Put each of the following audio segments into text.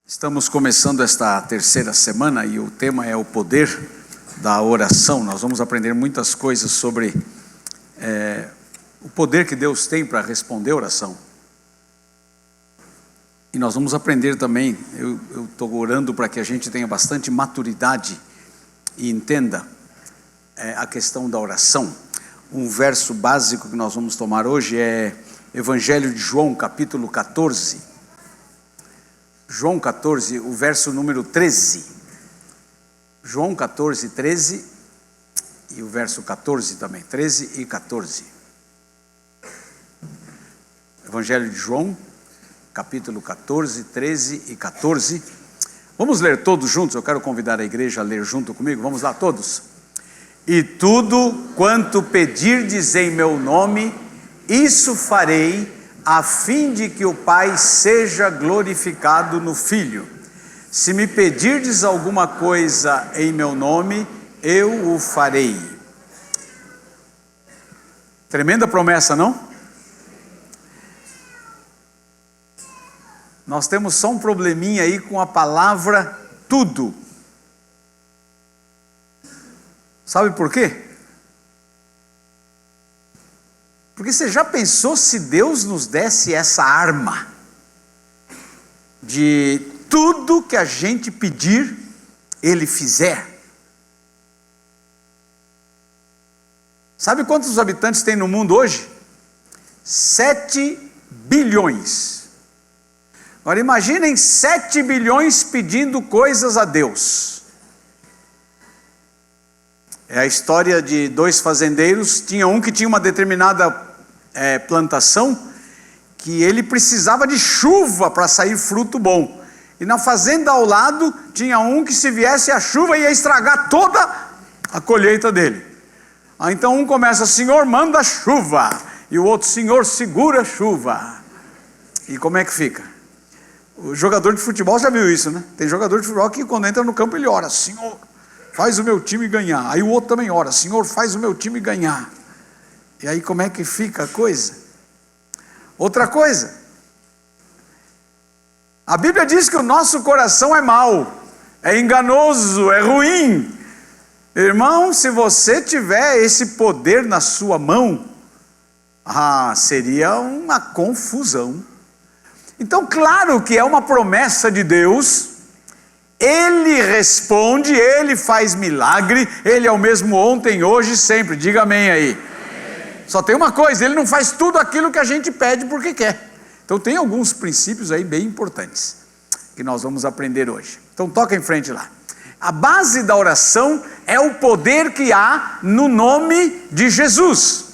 Estamos começando esta terceira semana e o tema é o poder da oração. Nós vamos aprender muitas coisas sobre o poder que Deus tem para responder a oração. E nós vamos aprender também, eu estou orando para que a gente tenha bastante maturidade e entenda a questão da oração. Um verso básico que nós vamos tomar hoje é Evangelho de João, capítulo 14. João 14, o verso número 13. João 14, 13 e o verso 14 também, 13 e 14. Evangelho de João, capítulo 14, 13 e 14. Vamos ler todos juntos, eu quero convidar a igreja a ler junto comigo, vamos lá todos. E tudo quanto pedirdes em meu nome, isso farei, a fim de que o Pai seja glorificado no Filho. Se me pedirdes alguma coisa em meu nome, eu o farei. Tremenda promessa, não? Nós temos só um probleminha aí com a palavra tudo. Sabe por quê? Porque você já pensou se Deus nos desse essa arma de tudo que a gente pedir, Ele fizer? Sabe quantos habitantes tem no mundo hoje? 7 bilhões. Agora imaginem 7 bilhões pedindo coisas a Deus. É a história de 2 fazendeiros. Tinha um que tinha uma determinada plantação, que ele precisava de chuva para sair fruto bom. E na fazenda ao lado, tinha um que se viesse a chuva ia estragar toda a colheita dele. Aí então um começa: Senhor, manda chuva. E o outro: Senhor, segura a chuva. E como é que fica? O jogador de futebol já viu isso, né? Tem jogador de futebol que quando entra no campo ele ora: Senhor, faz o meu time ganhar. Aí o outro também ora: Senhor, faz o meu time ganhar. E aí como é que fica a coisa? Outra coisa, a Bíblia diz que o nosso coração é mau, é enganoso, é ruim. Irmão, se você tiver esse poder na sua mão, seria uma confusão. Então, claro que é uma promessa de Deus. Ele responde, Ele faz milagre, Ele é o mesmo ontem, hoje e sempre. Diga amém aí. Amém. Só tem uma coisa: Ele não faz tudo aquilo que a gente pede porque quer. Então tem alguns princípios aí bem importantes que nós vamos aprender hoje. Então toca em frente lá. A base da oração é o poder que há no nome de Jesus.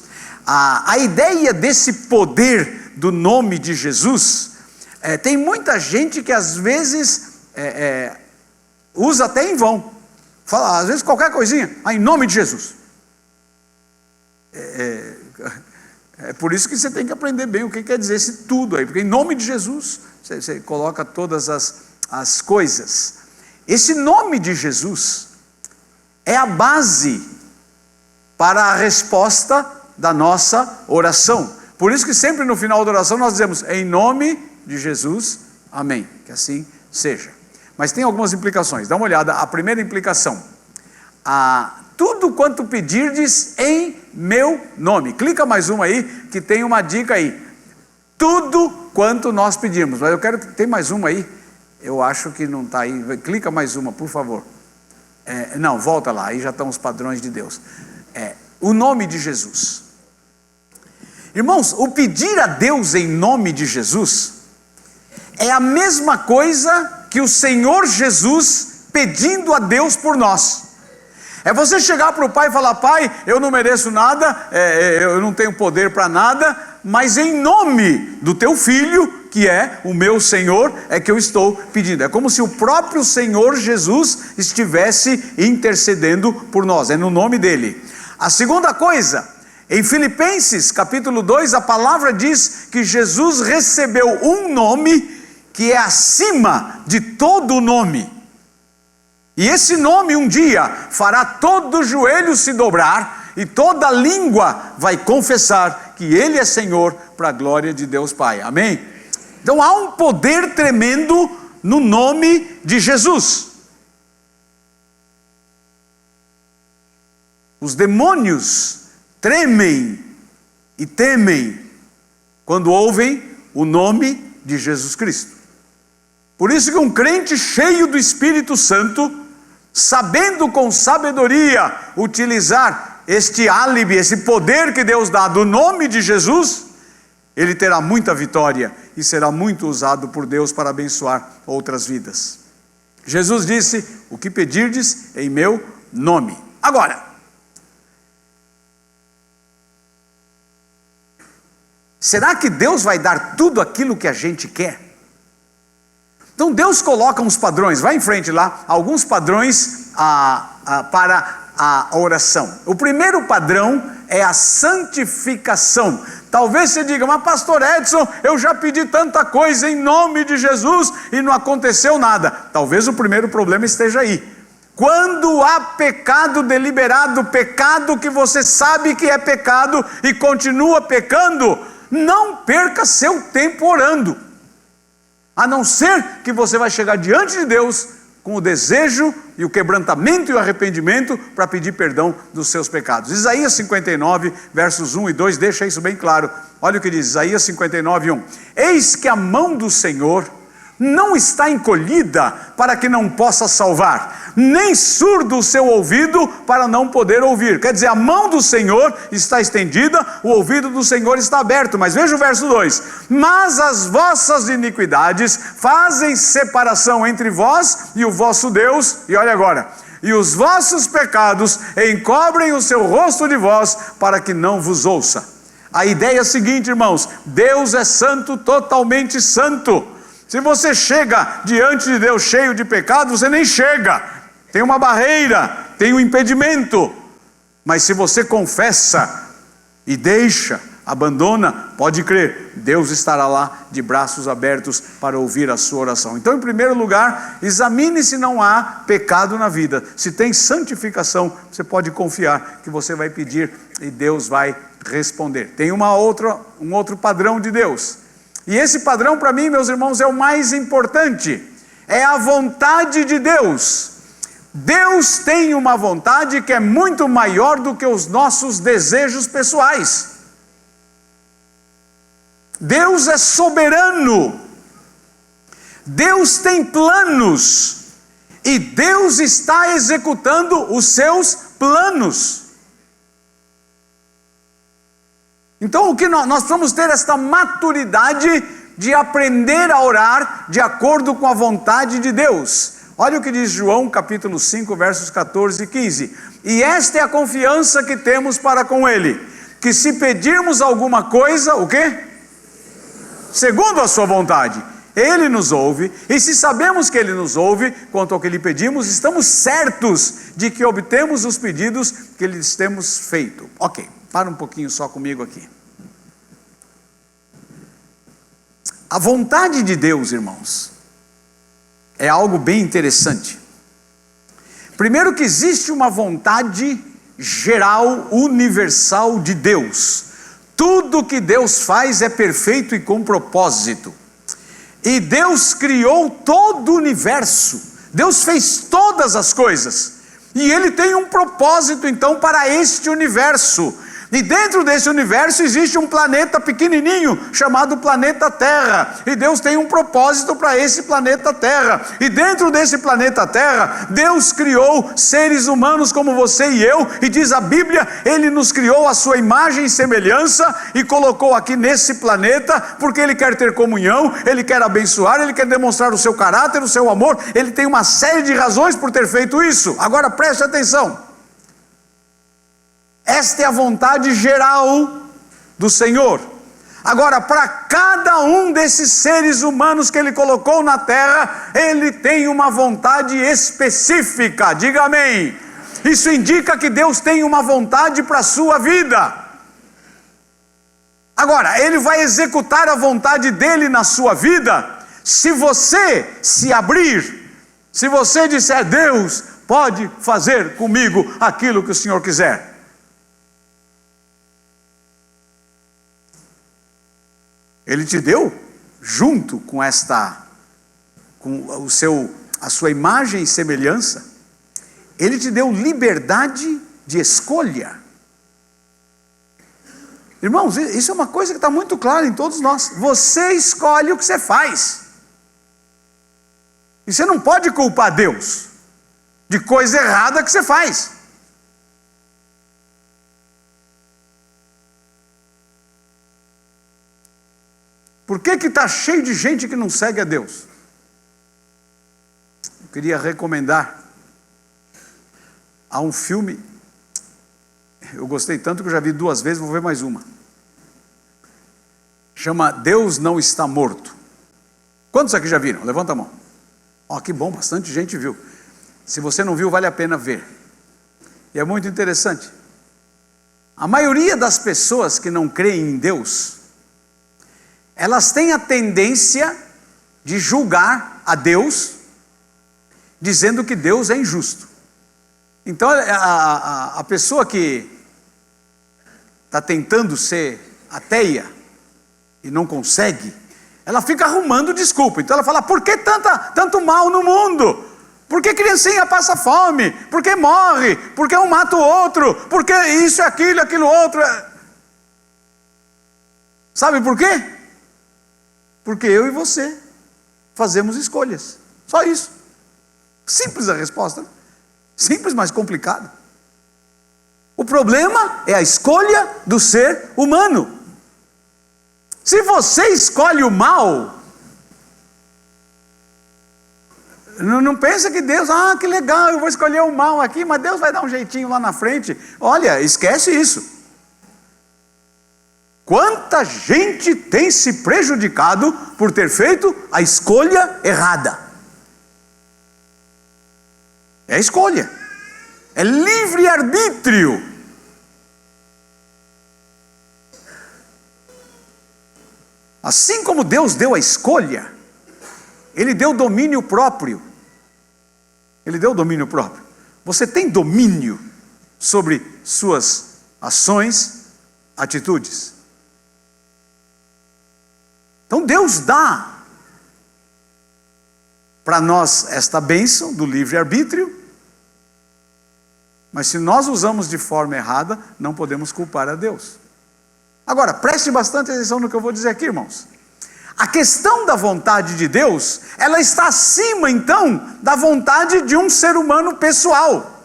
A ideia desse poder do nome de Jesus, tem muita gente que às vezes usa até em vão. Fala, às vezes qualquer coisinha, em nome de Jesus. É por isso que você tem que aprender bem o que quer dizer esse tudo aí, porque em nome de Jesus você coloca todas as coisas. Esse nome de Jesus é a base para a resposta da nossa oração. Por isso que sempre no final da oração nós dizemos: em nome de Jesus, amém. Que assim seja. Mas tem algumas implicações. Dá uma olhada. A primeira implicação: tudo quanto pedirdes em meu nome. Clica mais uma aí, que tem uma dica aí. Tudo quanto nós pedirmos. Mas eu quero que tem mais uma aí. Eu acho que não está aí. Clica mais uma, por favor. Não, volta lá. Aí já estão os padrões de Deus. O nome de Jesus. Irmãos, o pedir a Deus em nome de Jesus é a mesma coisa que o Senhor Jesus pedindo a Deus por nós. É você chegar para o Pai e falar: Pai, eu não mereço nada, eu não tenho poder para nada, mas em nome do teu Filho, que é o meu Senhor, é que eu estou pedindo. É como se o próprio Senhor Jesus estivesse intercedendo por nós, é no nome dele. A segunda coisa, em Filipenses capítulo 2, a palavra diz que Jesus recebeu um nome que é acima de todo nome. E esse nome um dia fará todo o joelho se dobrar e toda língua vai confessar que Ele é Senhor, para a glória de Deus Pai. Amém? Então há um poder tremendo no nome de Jesus. Os demônios tremem e temem quando ouvem o nome de Jesus Cristo. Por isso que um crente cheio do Espírito Santo, sabendo com sabedoria utilizar este álibi, esse poder que Deus dá do nome de Jesus, ele terá muita vitória e será muito usado por Deus para abençoar outras vidas. Jesus disse: o que pedirdes em meu nome. Agora, será que Deus vai dar tudo aquilo que a gente quer? Então Deus coloca uns padrões, vai em frente lá, alguns padrões para a oração. O primeiro padrão é a santificação. Talvez você diga: mas pastor Edson, eu já pedi tanta coisa em nome de Jesus e não aconteceu nada. Talvez o primeiro problema esteja aí. Quando há pecado deliberado, pecado que você sabe que é pecado e continua pecando, não perca seu tempo orando. A não ser que você vai chegar diante de Deus com o desejo e o quebrantamento e o arrependimento para pedir perdão dos seus pecados. Isaías 59, versos 1 e 2, deixa isso bem claro. Olha o que diz, Isaías 59, 1. Eis que a mão do Senhor não está encolhida para que não possa salvar, nem surdo o seu ouvido para não poder ouvir. Quer dizer, a mão do Senhor está estendida, o ouvido do Senhor está aberto. Mas veja o verso 2: mas as vossas iniquidades fazem separação entre vós e o vosso Deus, e olha agora, e os vossos pecados encobrem o seu rosto de vós, para que não vos ouça. A ideia é a seguinte, irmãos: Deus é santo, totalmente santo. Se você chega diante de Deus cheio de pecado, você nem chega. Tem uma barreira, tem um impedimento. Mas se você confessa e deixa, abandona, pode crer, Deus estará lá de braços abertos para ouvir a sua oração. Então, em primeiro lugar, examine se não há pecado na vida. Se tem santificação, você pode confiar que você vai pedir e Deus vai responder. Tem um outro padrão de Deus. E esse padrão, para mim, meus irmãos, é o mais importante. É a vontade de Deus. Deus tem uma vontade que é muito maior do que os nossos desejos pessoais. Deus é soberano. Deus tem planos. E Deus está executando os seus planos. Então o que nós vamos ter esta maturidade de aprender a orar de acordo com a vontade de Deus. Olha o que diz João capítulo 5, versos 14 e 15. E esta é a confiança que temos para com Ele, que se pedirmos alguma coisa, o quê? Segundo a sua vontade, Ele nos ouve, e se sabemos que Ele nos ouve, quanto ao que lhe pedimos, estamos certos de que obtemos os pedidos que lhes temos feito. Ok, para um pouquinho só comigo aqui. A vontade de Deus, irmãos, é algo bem interessante. Primeiro que existe uma vontade geral, universal de Deus. Tudo que Deus faz é perfeito e com propósito. E Deus criou todo o universo. Deus fez todas as coisas. E Ele tem um propósito então para este universo. E dentro desse universo existe um planeta pequenininho chamado planeta Terra. E Deus tem um propósito para esse planeta Terra. E dentro desse planeta Terra, Deus criou seres humanos como você e eu. E diz a Bíblia, Ele nos criou à sua imagem e semelhança e colocou aqui nesse planeta porque Ele quer ter comunhão, Ele quer abençoar, Ele quer demonstrar o seu caráter, o seu amor. Ele tem uma série de razões por ter feito isso. Agora preste atenção. Esta é a vontade geral do Senhor. Agora, para cada um desses seres humanos que Ele colocou na terra, Ele tem uma vontade específica. Diga amém. Isso indica que Deus tem uma vontade para a sua vida. Agora, Ele vai executar a vontade dEle na sua vida se você se abrir, se você disser: Deus pode fazer comigo aquilo que o Senhor quiser. Ele te deu, junto com com a sua imagem e semelhança, Ele te deu liberdade de escolha. Irmãos, isso é uma coisa que está muito clara em todos nós. Você escolhe o que você faz. E você não pode culpar Deus de coisa errada que você faz. Por que está cheio de gente que não segue a Deus? Eu queria recomendar. Há um filme, eu gostei tanto que eu já vi 2 vezes, vou ver mais uma. Chama Deus Não Está Morto. Quantos aqui já viram? Levanta a mão. Ó, que bom, bastante gente viu. Se você não viu, vale a pena ver. E é muito interessante. A maioria das pessoas que não creem em Deus, elas têm a tendência de julgar a Deus, dizendo que Deus é injusto. Então a pessoa que está tentando ser ateia e não consegue, ela fica arrumando desculpa. Então ela fala: por que tanto mal no mundo? Por que criancinha passa fome? Por que morre? Por que um mata o outro? Por que isso, aquilo outro? Sabe por quê? Porque eu e você fazemos escolhas. Só isso. Simples a resposta, né? Simples, mas complicado. O problema é a escolha do ser humano. Se você escolhe o mal, não pensa que Deus, que legal, eu vou escolher o mal aqui, mas Deus vai dar um jeitinho lá na frente. Olha, esquece isso. Quanta gente tem se prejudicado por ter feito a escolha errada? É escolha, é livre-arbítrio. Assim como Deus deu a escolha, Ele deu domínio próprio. Ele deu domínio próprio. Você tem domínio sobre suas ações, atitudes. Então Deus dá para nós esta bênção do livre-arbítrio, mas se nós usamos de forma errada, não podemos culpar a Deus. Agora, preste bastante atenção no que eu vou dizer aqui, irmãos. A questão da vontade de Deus, ela está acima, então, da vontade de um ser humano pessoal.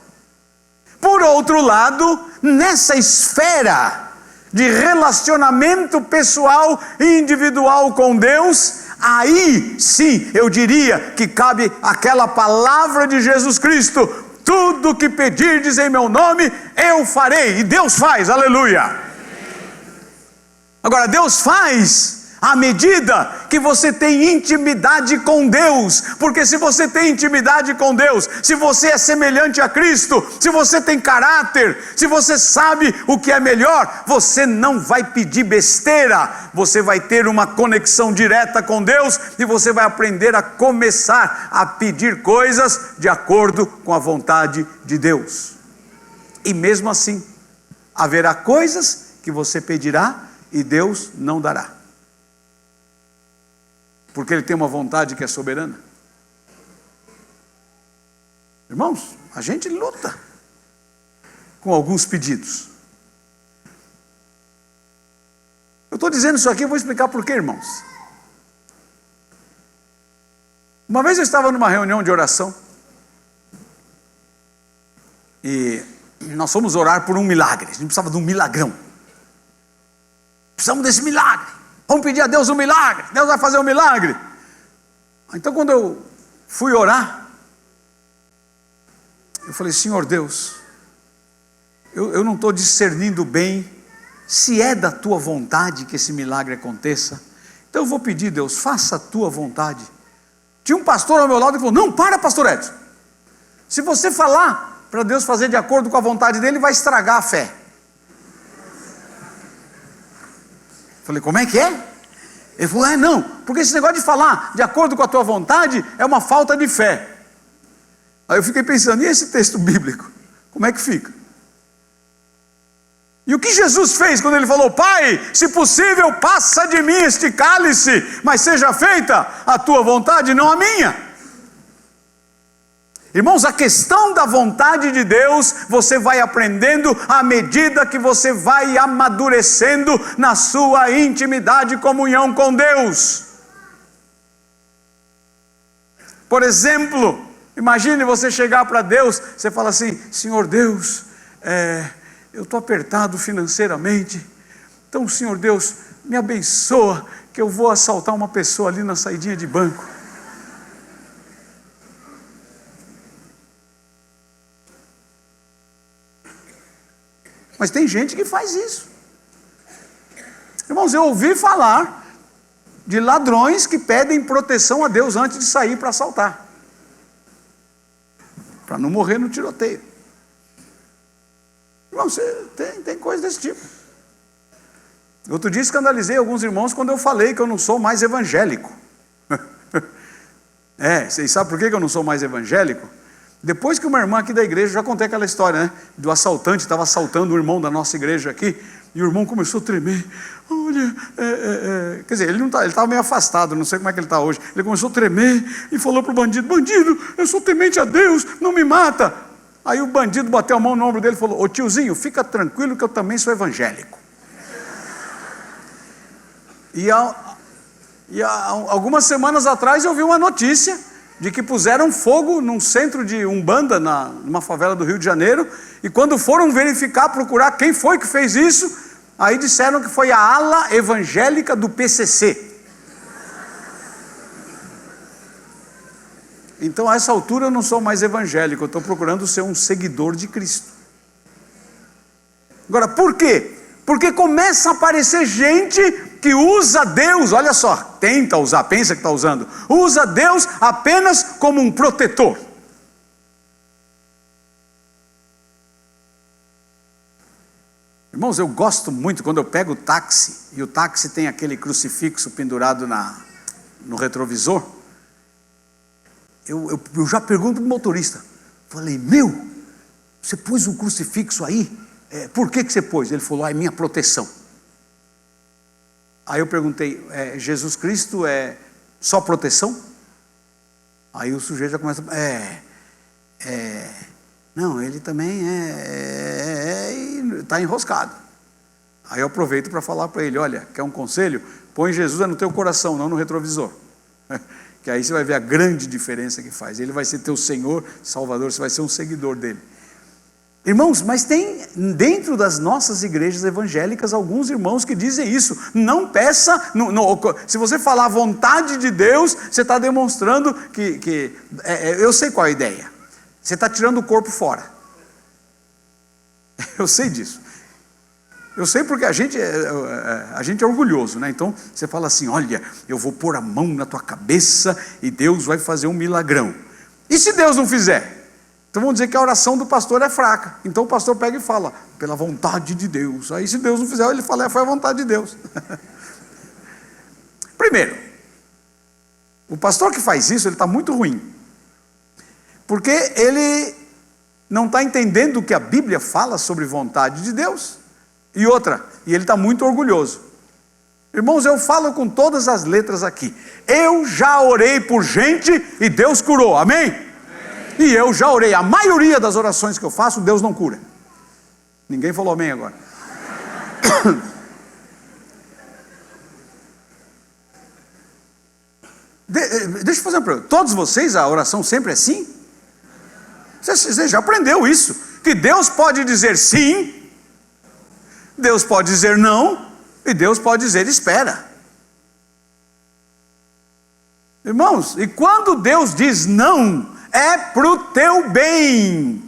Por outro lado, nessa esfera de relacionamento pessoal e individual com Deus, aí sim eu diria que cabe aquela palavra de Jesus Cristo: tudo que pedirdes em meu nome, eu farei. E Deus faz, aleluia. Agora, Deus faz à medida que você tem intimidade com Deus, porque se você tem intimidade com Deus, se você é semelhante a Cristo, se você tem caráter, se você sabe o que é melhor, você não vai pedir besteira, você vai ter uma conexão direta com Deus, e você vai aprender a começar a pedir coisas de acordo com a vontade de Deus. E mesmo assim, haverá coisas que você pedirá e Deus não dará, porque Ele tem uma vontade que é soberana. Irmãos, a gente luta com alguns pedidos. Eu estou dizendo isso aqui, eu vou explicar por quê, irmãos. Uma vez eu estava numa reunião de oração, e nós fomos orar por um milagre. A gente precisava de um milagrão. Precisamos desse milagre. Vamos pedir a Deus um milagre. Deus vai fazer um milagre. Então, quando eu fui orar, eu falei: Senhor Deus, eu não estou discernindo bem se é da tua vontade que esse milagre aconteça. Então eu vou pedir, Deus, faça a tua vontade. Tinha um pastor ao meu lado que falou: não, para, pastor Edson. Se você falar para Deus fazer de acordo com a vontade dele, vai estragar a fé. Falei: como é que é? Ele falou: não, porque esse negócio de falar de acordo com a tua vontade é uma falta de fé. Aí eu fiquei pensando: e esse texto bíblico? Como é que fica? E o que Jesus fez quando Ele falou: Pai, se possível, passa de mim este cálice, mas seja feita a tua vontade, não a minha. Irmãos, a questão da vontade de Deus, você vai aprendendo à medida que você vai amadurecendo na sua intimidade e comunhão com Deus. Por exemplo, imagine você chegar para Deus, você fala assim: Senhor Deus, eu estou apertado financeiramente, então Senhor Deus, me abençoa, que eu vou assaltar uma pessoa ali na saidinha de banco. Mas tem gente que faz isso. Irmãos, eu ouvi falar de ladrões que pedem proteção a Deus antes de sair para assaltar, para não morrer no tiroteio. Irmão, tem coisa desse tipo. Outro dia escandalizei alguns irmãos quando eu falei que eu não sou mais evangélico. Vocês sabem por que eu não sou mais evangélico? Depois que uma irmã aqui da igreja, já contei aquela história, né? Do assaltante, estava assaltando um irmão da nossa igreja aqui, e o irmão começou a tremer. Olha, quer dizer, ele estava meio afastado, não sei como é que ele está hoje. Ele começou a tremer e falou para o bandido: bandido, eu sou temente a Deus, não me mata. Aí o bandido bateu a mão no ombro dele e falou: ô tiozinho, fica tranquilo que eu também sou evangélico. E algumas semanas atrás eu vi uma notícia de que puseram fogo num centro de Umbanda, numa favela do Rio de Janeiro, e quando foram verificar, procurar quem foi que fez isso, aí disseram que foi a ala evangélica do PCC. Então a essa altura eu não sou mais evangélico, eu estou procurando ser um seguidor de Cristo. Agora, por quê? Porque começa a aparecer gente que usa Deus, olha só, tenta usar, pensa que está usando, usa Deus apenas como um protetor. Irmãos, eu gosto muito quando eu pego o táxi, e o táxi tem aquele crucifixo pendurado no retrovisor. Eu já pergunto para o motorista, falei: meu, você pôs um crucifixo aí? Por que você pôs? Ele falou: é minha proteção. Aí eu perguntei: Jesus Cristo é só proteção? Aí o sujeito já começa: não, ele também e está enroscado. Aí eu aproveito para falar para ele: olha, quer um conselho? Põe Jesus no teu coração, não no retrovisor. Que aí você vai ver a grande diferença que faz. Ele vai ser teu Senhor, Salvador, você vai ser um seguidor dele. Irmãos, mas tem dentro das nossas igrejas evangélicas alguns irmãos que dizem isso: não peça, se você falar a vontade de Deus, você está demonstrando que eu sei qual é a ideia, você está tirando o corpo fora. Eu sei disso, eu sei porque a gente é orgulhoso, né? Então você fala assim: olha, eu vou pôr a mão na tua cabeça e Deus vai fazer um milagrão. E se Deus não fizer? Então vamos dizer que a oração do pastor é fraca. Então o pastor pega e fala: pela vontade de Deus. Aí se Deus não fizer, ele fala: foi a vontade de Deus. Primeiro, o pastor que faz isso, ele está muito ruim, porque ele não está entendendo o que a Bíblia fala sobre vontade de Deus. E outra, e ele está muito orgulhoso. Irmãos, eu falo com todas as letras aqui: eu já orei por gente e Deus curou, amém? E eu já orei, a maioria das orações que eu faço, Deus não cura. Ninguém falou amém agora. Deixa eu fazer uma pergunta: todos vocês, a oração sempre é sim? Você já aprendeu isso, que Deus pode dizer sim, Deus pode dizer não, e Deus pode dizer espera. Irmãos, e quando Deus diz não, é para o teu bem.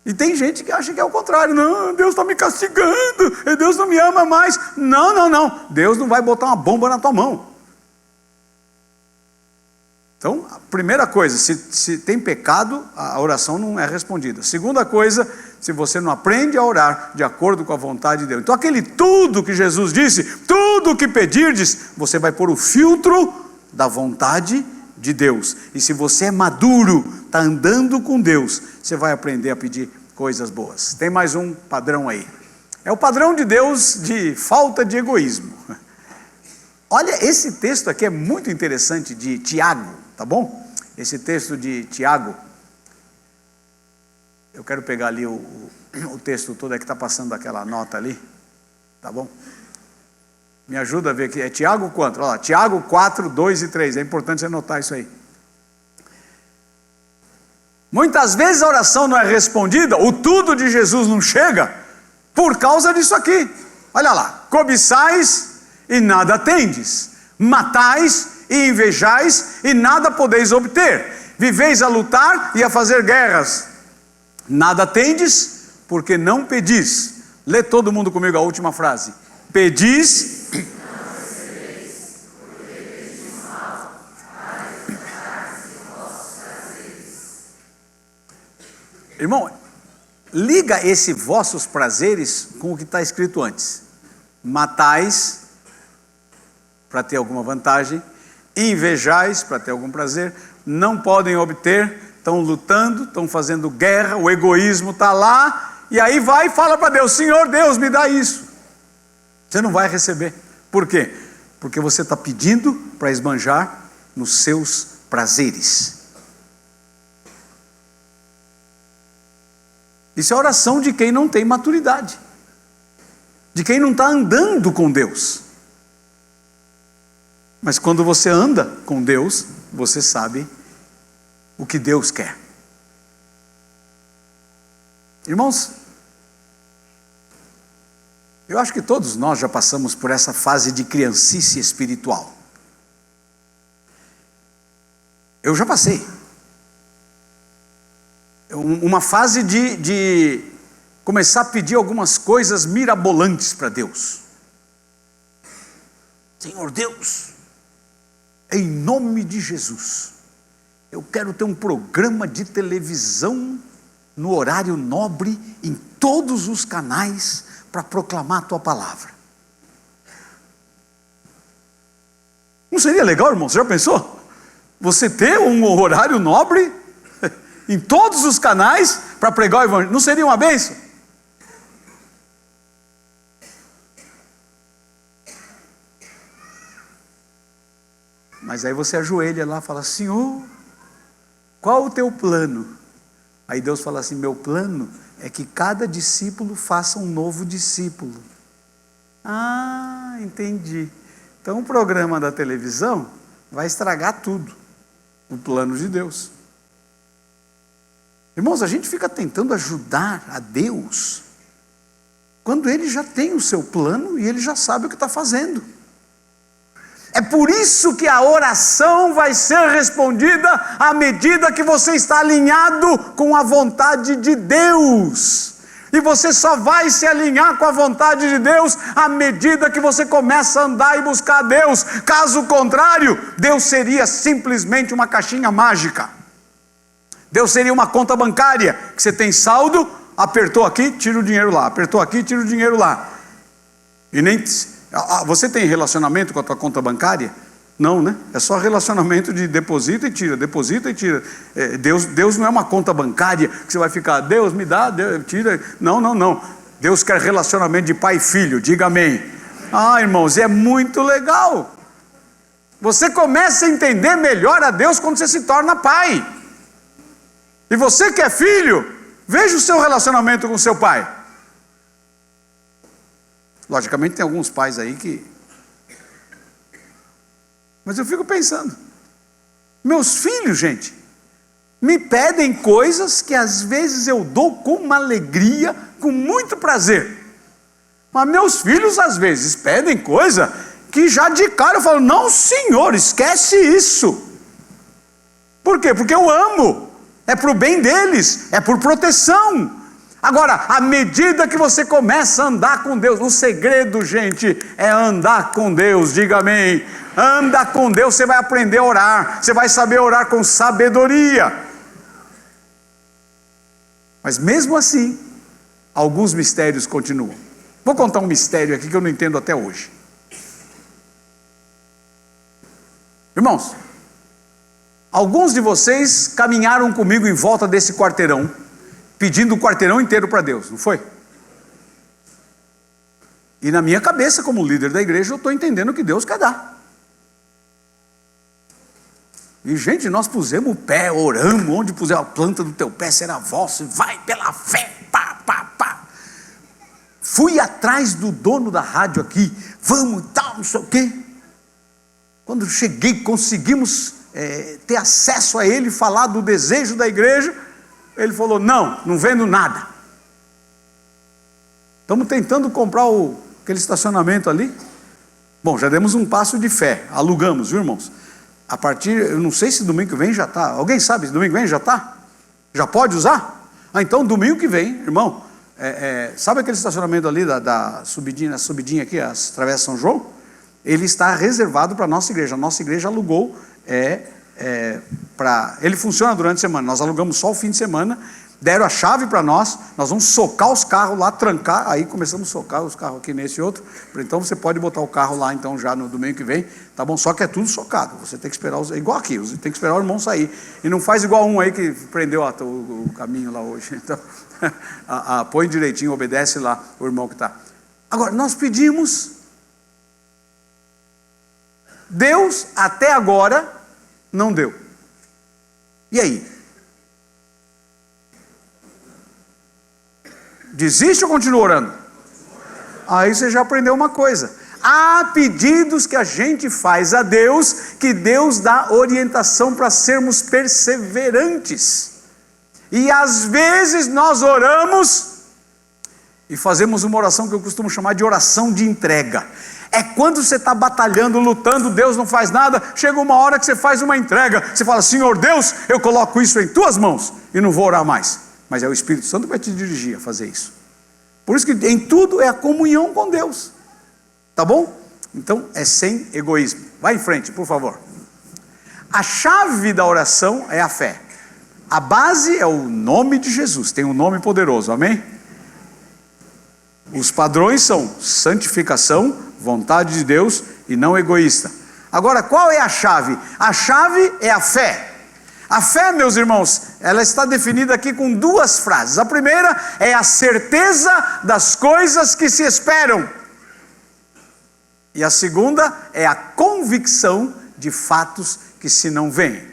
E tem gente que acha que é o contrário: não, Deus está me castigando, Deus não me ama mais. Não, Deus não vai botar uma bomba na tua mão. Então, a primeira coisa, se tem pecado, a oração não é respondida. Segunda coisa, se você não aprende a orar de acordo com a vontade de Deus. Então aquele tudo que Jesus disse, tudo que pedirdes, você vai pôr o filtro da vontade de Deus. E se você é maduro, está andando com Deus, você vai aprender a pedir coisas boas. Tem mais um padrão aí. É o padrão de Deus de falta de egoísmo. Olha, esse texto aqui é muito interessante, de Tiago. tá bom? Esse texto de Tiago, eu quero pegar ali o texto todo, é que está passando aquela nota ali, tá bom? Me ajuda a ver aqui, é Tiago quanto? Olha lá, Tiago 4, 2 e 3, é importante você anotar isso aí. Muitas vezes a oração não é respondida, o tudo de Jesus não chega, por causa disso aqui. Olha lá, cobiçais e nada tendes, matais e invejais e nada podeis obter, viveis a lutar e a fazer guerras, nada tendes porque não pedis. Lê todo mundo comigo a última frase. Pedis Irmão, liga esse vossos prazeres com o que está escrito antes. Matais, para ter alguma vantagem, invejais, para ter algum prazer, não podem obter, estão lutando, estão fazendo guerra, o egoísmo está lá, e aí vai e fala para Deus, Senhor Deus, me dá isso. Você não vai receber. Por quê? Porque você está pedindo para esbanjar nos seus prazeres. Isso é a oração de quem não tem maturidade, de quem não está andando com Deus. Mas quando você anda com Deus, você sabe o que Deus quer. Irmãos, eu acho que todos nós já passamos por essa fase de criancice espiritual. Eu já passei. Uma fase de começar a pedir algumas coisas mirabolantes para Deus. Senhor Deus, em nome de Jesus, eu quero ter um programa de televisão no horário nobre, em todos os canais, para proclamar a Tua palavra. Não seria legal, irmão? Você já pensou? Você ter um horário nobre em todos os canais para pregar o evangelho, não seria uma bênção? Mas aí você ajoelha lá e fala, Senhor, qual o teu plano? Aí Deus fala assim, meu plano é que cada discípulo faça um novo discípulo. Ah, entendi. Então o programa da televisão vai estragar tudo, o plano de Deus. Irmãos, a gente fica tentando ajudar a Deus, quando Ele já tem o seu plano e Ele já sabe o que está fazendo. É por isso que a oração vai ser respondida à medida que você está alinhado com a vontade de Deus. E você só vai se alinhar com a vontade de Deus à medida que você começa a andar e buscar a Deus. Caso contrário, Deus seria simplesmente uma caixinha mágica. Deus seria uma conta bancária, que você tem saldo, apertou aqui, tira o dinheiro lá, apertou aqui, tira o dinheiro lá. E nem... Você tem relacionamento com a tua conta bancária? Não, né? É só relacionamento de deposita e tira, deposita e tira. Deus não é uma conta bancária que você vai ficar, Deus me dá, Deus, tira. Não. Deus quer relacionamento de pai e filho, diga amém. Ah, irmãos, é muito legal. Você começa a entender melhor a Deus quando você se torna pai. E você que é filho, veja o seu relacionamento com o seu pai. Logicamente tem alguns pais aí que... Mas eu fico pensando, meus filhos, gente, me pedem coisas que às vezes eu dou com uma alegria, com muito prazer. Mas meus filhos às vezes pedem coisa que já de cara eu falo, não senhor, esquece isso. Por quê? Porque eu amo. É para o bem deles, é por proteção. Agora, à medida que você começa a andar com Deus, o segredo, gente, é andar com Deus, diga amém. Anda com Deus, você vai aprender a orar, você vai saber orar com sabedoria. Mas mesmo assim, alguns mistérios continuam. Vou contar um mistério aqui que eu não entendo até hoje. Irmãos, alguns de vocês caminharam comigo em volta desse quarteirão, pedindo o quarteirão inteiro para Deus, não foi? E na minha cabeça, como líder da igreja, eu estou entendendo que Deus quer dar. E, gente, nós pusemos o pé, oramos, onde puser a planta do teu pé será vosso, e vai pela fé, pá, pá, pá. Fui atrás do dono da rádio aqui, vamos e tal, não sei o quê. Quando cheguei, conseguimos ter acesso a ele, falar do desejo da igreja, ele falou, não vendo nada. Estamos tentando comprar aquele estacionamento ali. Bom, já demos um passo de fé, alugamos, viu, irmãos? A partir, eu não sei se domingo que vem já está. Alguém sabe se domingo que vem já está? Já pode usar? Então domingo que vem, irmão, sabe aquele estacionamento ali da subidinha aqui, as Travessas São João? Ele está reservado para a nossa igreja. A nossa igreja alugou, ele funciona durante a semana, nós alugamos só o fim de semana, deram a chave para nós vamos socar os carros lá, trancar, aí começamos a socar os carros aqui nesse outro, então você pode botar o carro lá então já no domingo que vem, tá bom? Só que é tudo socado, você tem que esperar, igual aqui, você tem que esperar o irmão sair, e não faz igual um aí que prendeu o caminho lá hoje, então, põe direitinho, obedece lá o irmão que está. Agora, nós pedimos, Deus até agora não deu, e aí? Desiste ou continua orando? Aí você já aprendeu uma coisa. Há pedidos que a gente faz a Deus, que Deus dá orientação para sermos perseverantes. E às vezes nós oramos e fazemos uma oração que eu costumo chamar de oração de entrega. É quando você está batalhando, lutando, Deus não faz nada, chega uma hora que você faz uma entrega, você fala, Senhor Deus, eu coloco isso em tuas mãos e não vou orar mais. Mas é o Espírito Santo que vai te dirigir a fazer isso. Por isso que em tudo é a comunhão com Deus. Tá bom? Então é sem egoísmo. Vai em frente, por favor. A chave da oração é a fé. A base é o nome de Jesus. Tem um nome poderoso, amém? Os padrões são santificação, vontade de Deus e não egoísta. Agora, qual é a chave? A chave é a fé. A fé, meus irmãos, ela está definida aqui com duas frases. A primeira é a certeza das coisas que se esperam. E a segunda é a convicção de fatos que se não veem.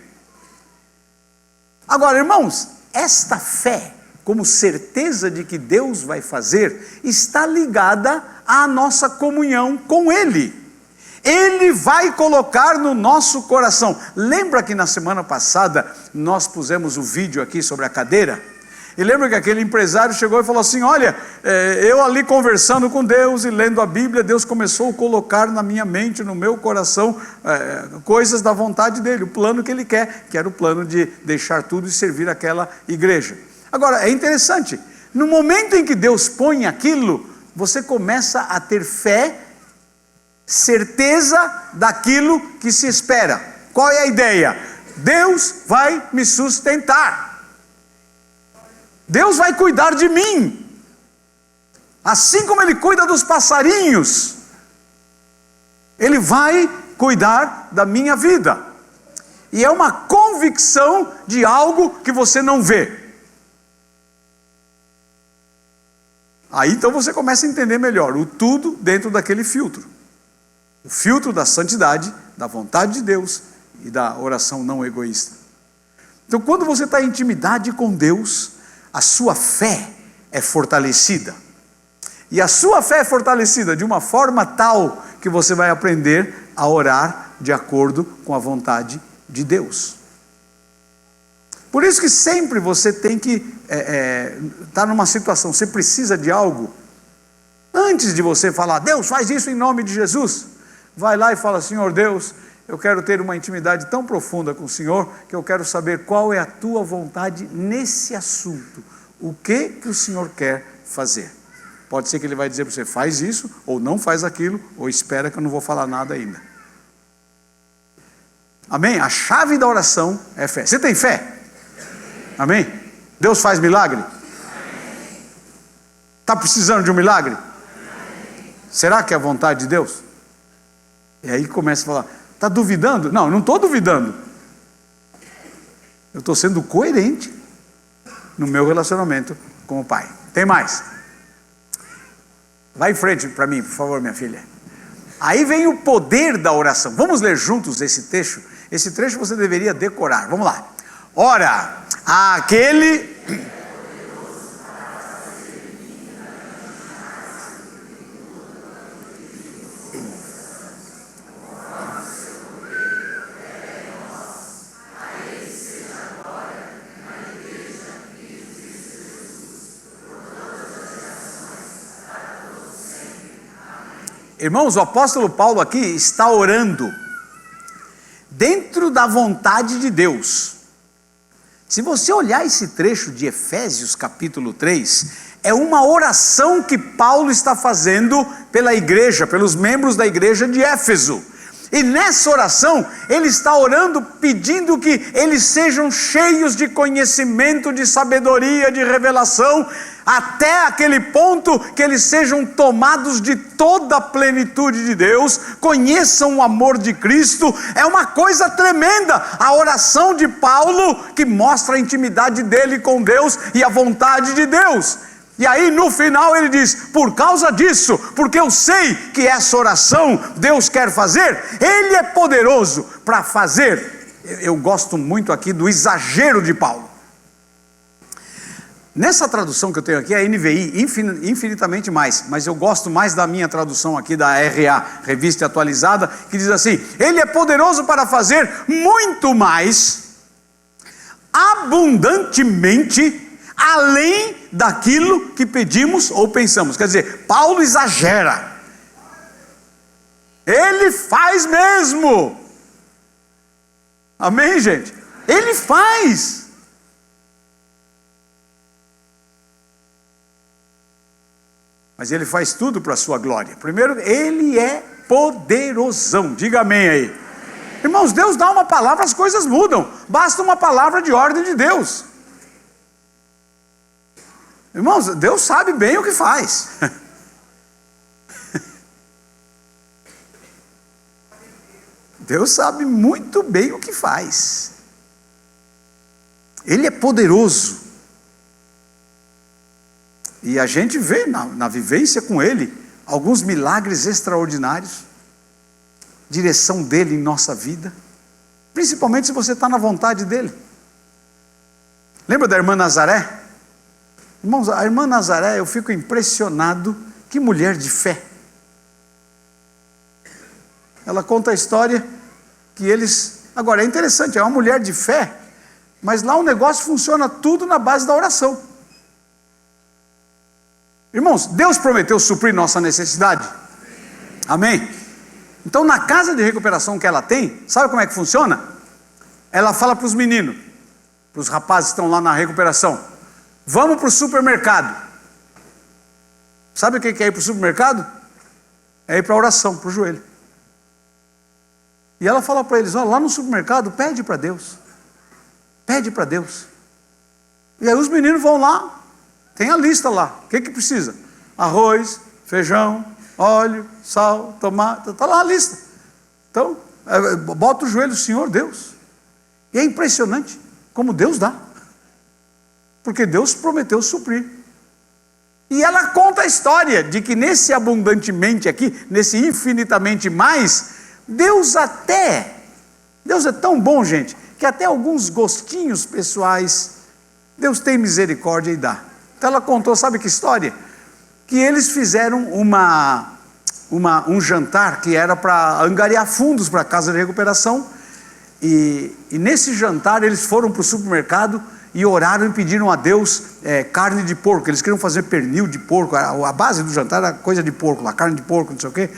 Agora, irmãos, esta fé, como certeza de que Deus vai fazer, está ligada à nossa comunhão com Ele. Ele vai colocar no nosso coração. Lembra que na semana passada nós pusemos o vídeo aqui sobre a cadeira? E lembra que aquele empresário chegou e falou assim, olha, eu ali conversando com Deus e lendo a Bíblia, Deus começou a colocar na minha mente, no meu coração, coisas da vontade dele, o plano que ele quer, que era o plano de deixar tudo e servir aquela igreja. Agora, é interessante, no momento em que Deus põe aquilo, você começa a ter fé, certeza daquilo que se espera. Qual é a ideia? Deus vai me sustentar. Deus vai cuidar de mim. Assim como Ele cuida dos passarinhos, Ele vai cuidar da minha vida. E é uma convicção de algo que você não vê. Aí então você começa a entender melhor o tudo dentro daquele filtro. O filtro da santidade, da vontade de Deus e da oração não egoísta. Então, quando você está em intimidade com Deus, a sua fé é fortalecida. E a sua fé é fortalecida de uma forma tal que você vai aprender a orar de acordo com a vontade de Deus. Por isso que sempre você tem que estar numa situação, você precisa de algo, antes de você falar, Deus faz isso em nome de Jesus, vai lá e fala, Senhor Deus, eu quero ter uma intimidade tão profunda com o Senhor, que eu quero saber qual é a tua vontade nesse assunto, o que o Senhor quer fazer. Pode ser que Ele vai dizer para você, faz isso, ou não faz aquilo, ou espera que eu não vou falar nada ainda. Amém? A chave da oração é fé. Você tem fé? Amém? Deus faz milagre? Está precisando de um milagre? Será que é a vontade de Deus? E aí começa a falar, está duvidando? Não, eu não estou duvidando. Eu estou sendo coerente no meu relacionamento com o Pai. Tem mais? Vai em frente para mim, por favor, minha filha. Aí vem o poder da oração. Vamos ler juntos esse texto Esse trecho você deveria decorar. Vamos lá. Ora, aquele... Irmãos, o apóstolo Paulo aqui está orando dentro da vontade de Deus. Se você olhar esse trecho de Efésios capítulo 3, é uma oração que Paulo está fazendo pela igreja, pelos membros da igreja de Éfeso. E nessa oração, ele está orando pedindo que eles sejam cheios de conhecimento, de sabedoria, de revelação, até aquele ponto que eles sejam tomados de toda a plenitude de Deus, conheçam o amor de Cristo. É uma coisa tremenda a oração de Paulo, que mostra a intimidade dele com Deus e a vontade de Deus. E aí no final ele diz: por causa disso, porque eu sei que essa oração Deus quer fazer, Ele é poderoso para fazer. Eu gosto muito aqui do exagero de Paulo. Nessa tradução que eu tenho aqui, a NVI, infinitamente mais, mas eu gosto mais da minha tradução aqui, da RA, Revista Atualizada, que diz assim: Ele é poderoso para fazer muito mais, abundantemente, além daquilo que pedimos ou pensamos. Quer dizer, Paulo exagera. Ele faz mesmo. Amém, gente? Ele faz. Mas ele faz tudo para a sua glória. Primeiro, ele é poderosão. Diga amém aí. Amém. Irmãos, Deus dá uma palavra, as coisas mudam. Basta uma palavra de ordem de Deus. Irmãos, Deus sabe bem o que faz. Deus sabe muito bem o que faz. Ele é poderoso. E a gente vê na vivência com Ele alguns milagres extraordinários, direção dEle em nossa vida, principalmente se você está na vontade dEle. Lembra da irmã Nazaré? Irmãos, a irmã Nazaré, eu fico impressionado, que mulher de fé. Ela conta a história que eles... Agora, é interessante, é uma mulher de fé, mas lá o negócio funciona tudo na base da oração. Irmãos, Deus prometeu suprir nossa necessidade. Amém? Então, na casa de recuperação que ela tem, sabe como é que funciona? Ela fala para os meninos, para os rapazes que estão lá na recuperação: vamos para o supermercado. Sabe o que é ir para o supermercado? É ir para a oração, para o joelho. E ela fala para eles: olha, lá no supermercado, pede para Deus. Pede para Deus. E aí os meninos vão lá, tem a lista lá. O que precisa? Arroz, feijão, óleo, sal, tomate. Está lá a lista. Então, bota o joelho, Senhor Deus. E é impressionante como Deus dá. Porque Deus prometeu suprir. E ela conta a história de que nesse abundantemente aqui, nesse infinitamente mais, Deus é tão bom, gente, que até alguns gostinhos pessoais, Deus tem misericórdia e dá. Então ela contou, sabe que história? Que eles fizeram um jantar que era para angariar fundos para a casa de recuperação, e nesse jantar eles foram para o supermercado e oraram e pediram a Deus carne de porco. Eles queriam fazer pernil de porco, a base do jantar era coisa de porco, lá, carne de porco, não sei o quê.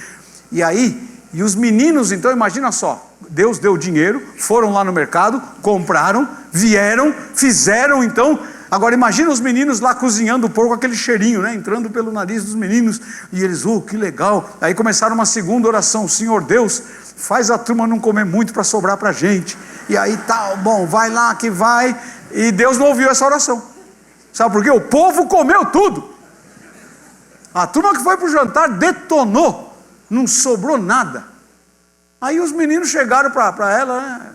E os meninos, então, imagina só, Deus deu dinheiro, foram lá no mercado, compraram, vieram, fizeram, então. Agora imagina os meninos lá cozinhando o porco, aquele cheirinho, né, entrando pelo nariz dos meninos, e eles, que legal. Aí começaram uma segunda oração: Senhor Deus, faz a turma não comer muito para sobrar para a gente. E aí tal, bom, vai lá que vai. E Deus não ouviu essa oração. Sabe por quê? O povo comeu tudo. A turma que foi para o jantar detonou, não sobrou nada. Aí os meninos chegaram para ela, né?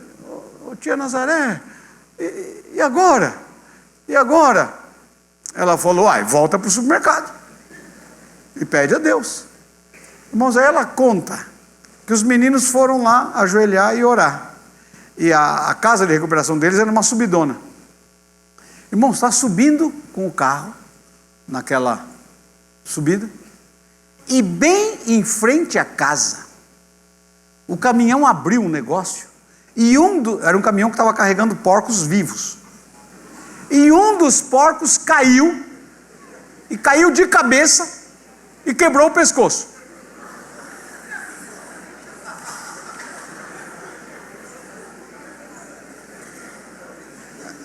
Ô tia Nazaré, e agora? E agora? Ela falou: volta para o supermercado e pede a Deus. Irmãos, aí ela conta que os meninos foram lá ajoelhar e orar. e a casa de recuperação deles era uma subidona. Irmão, está subindo com o carro, naquela subida, e bem em frente à casa, o caminhão abriu um negócio, e era um caminhão que estava carregando porcos vivos, e um dos porcos caiu, e caiu de cabeça, e quebrou o pescoço.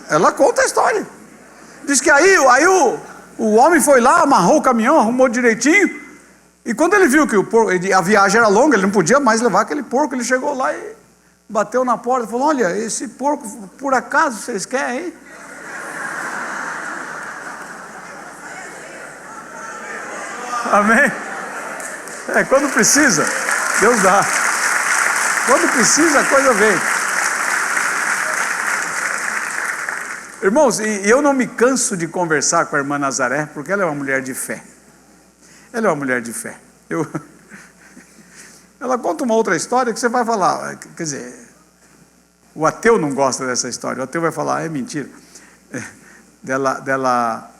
Ela conta a história. Diz que aí o homem foi lá, amarrou o caminhão, arrumou direitinho, e quando ele viu que a viagem era longa, ele não podia mais levar aquele porco, ele chegou lá e bateu na porta e falou: olha, esse porco, por acaso vocês querem, hein? Amém? Quando precisa, Deus dá. Quando precisa, a coisa vem. Irmãos, e eu não me canso de conversar com a irmã Nazaré, porque ela é uma mulher de fé. Ela é uma mulher de fé. Ela conta uma outra história que você vai falar, quer dizer, o ateu não gosta dessa história, o ateu vai falar: é mentira. Dela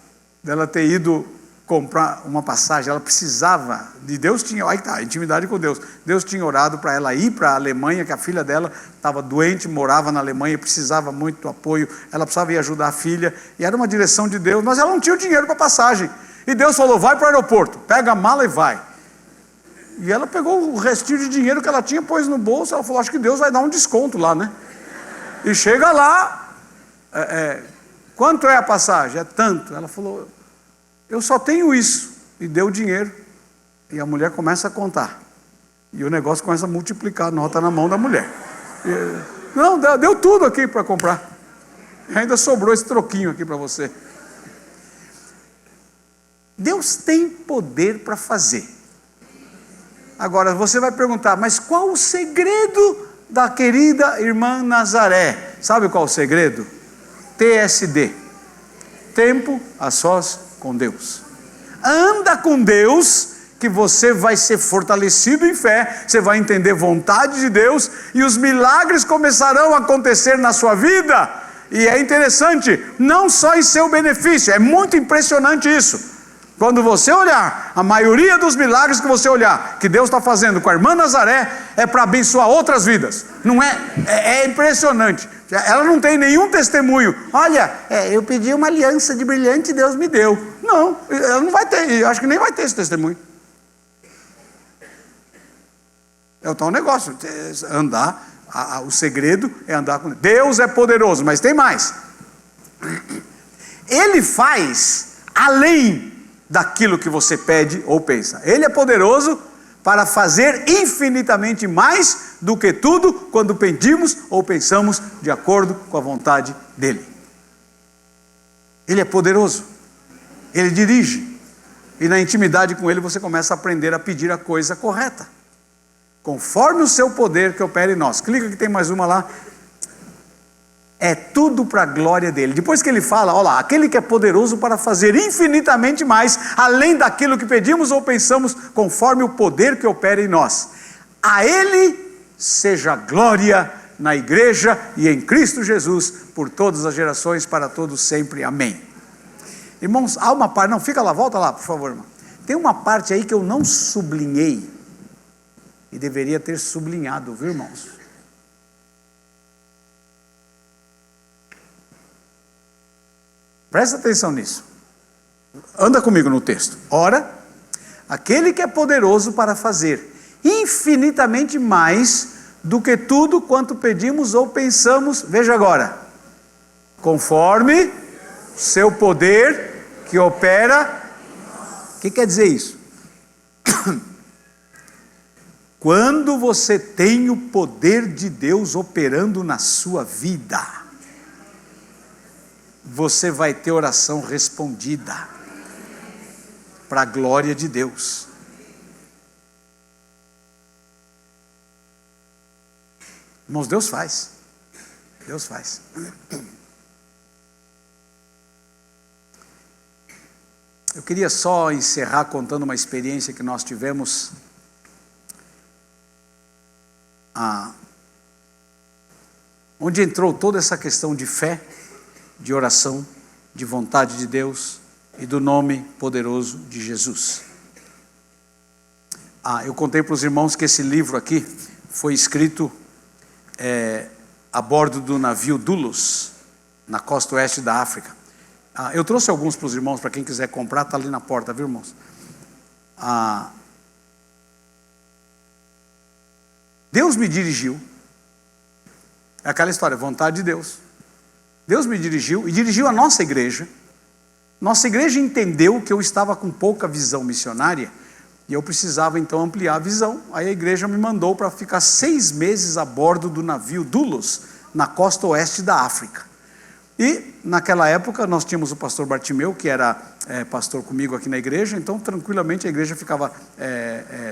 ter ido comprar uma passagem, ela precisava de Deus, tinha, aí tá, intimidade com Deus. Deus tinha orado para ela ir para a Alemanha, que a filha dela estava doente, morava na Alemanha, precisava muito do apoio, ela precisava ir ajudar a filha, e era uma direção de Deus, mas ela não tinha o dinheiro para a passagem, e Deus falou: vai para o aeroporto, pega a mala e vai. E ela pegou o restinho de dinheiro que ela tinha, pôs no bolso, ela falou: acho que Deus vai dar um desconto lá, né? E chega lá, quanto é a passagem? É tanto. Ela falou: eu só tenho isso. E deu o dinheiro. E a mulher começa a contar. E o negócio começa a multiplicar, a nota na mão da mulher. Não, deu tudo aqui para comprar. E ainda sobrou esse troquinho aqui para você. Deus tem poder para fazer. Agora você vai perguntar: mas qual o segredo da querida irmã Nazaré? Sabe qual o segredo? TSD. Tempo a sós com Deus. Anda com Deus, que você vai ser fortalecido em fé, você vai entender vontade de Deus, e os milagres começarão a acontecer na sua vida. E é interessante, não só em seu benefício, é muito impressionante isso. Quando você olhar, a maioria dos milagres que você olhar, que Deus está fazendo com a irmã Nazaré, é para abençoar outras vidas. Não é impressionante. Ela não tem nenhum testemunho. Olha, eu pedi uma aliança de brilhante e Deus me deu. Não, ela não vai ter, eu acho que nem vai ter esse testemunho. É o tal negócio, andar, o segredo é andar com Deus. Deus é poderoso, mas tem mais. Ele faz além daquilo que você pede ou pensa. Ele é poderoso para fazer infinitamente mais do que tudo quando pedimos ou pensamos de acordo com a vontade dele. Ele é poderoso. Ele dirige. E na intimidade com ele você começa a aprender a pedir a coisa correta, conforme o seu poder que opera em nós. Clica que tem mais uma lá. É tudo para a glória dele. Depois que ele fala, olha lá, aquele que é poderoso para fazer infinitamente mais, além daquilo que pedimos ou pensamos, conforme o poder que opera em nós. A ele seja glória na igreja e em Cristo Jesus, por todas as gerações, para todos sempre. Amém. Irmãos, há uma parte, não, fica lá, volta lá, por favor, irmão. Tem uma parte aí que eu não sublinhei, e deveria ter sublinhado, viu, irmãos? Presta atenção nisso. Anda comigo no texto. Ora, aquele que é poderoso para fazer infinitamente mais do que tudo quanto pedimos ou pensamos, veja agora, conforme seu poder que opera. O que quer dizer isso? Quando você tem o poder de Deus operando na sua vida, você vai ter oração respondida, para a glória de Deus. Irmãos, Deus faz. Deus faz. Eu queria só encerrar contando uma experiência que nós tivemos onde entrou toda essa questão de fé, de oração, de vontade de Deus e do nome poderoso de Jesus. Eu contei para os irmãos que esse livro aqui foi escrito a bordo do navio Doulos, na costa oeste da África. Eu trouxe alguns para os irmãos, para quem quiser comprar, está ali na porta, viu, irmãos? Deus me dirigiu, é aquela história, vontade de Deus. Deus me dirigiu e dirigiu a nossa igreja. Nossa igreja entendeu que eu estava com pouca visão missionária e eu precisava então ampliar a visão. Aí a igreja me mandou para ficar 6 meses a bordo do navio Doulos, na costa oeste da África. E naquela época nós tínhamos o pastor Bartimeu, que era pastor comigo aqui na igreja, então tranquilamente a igreja ficava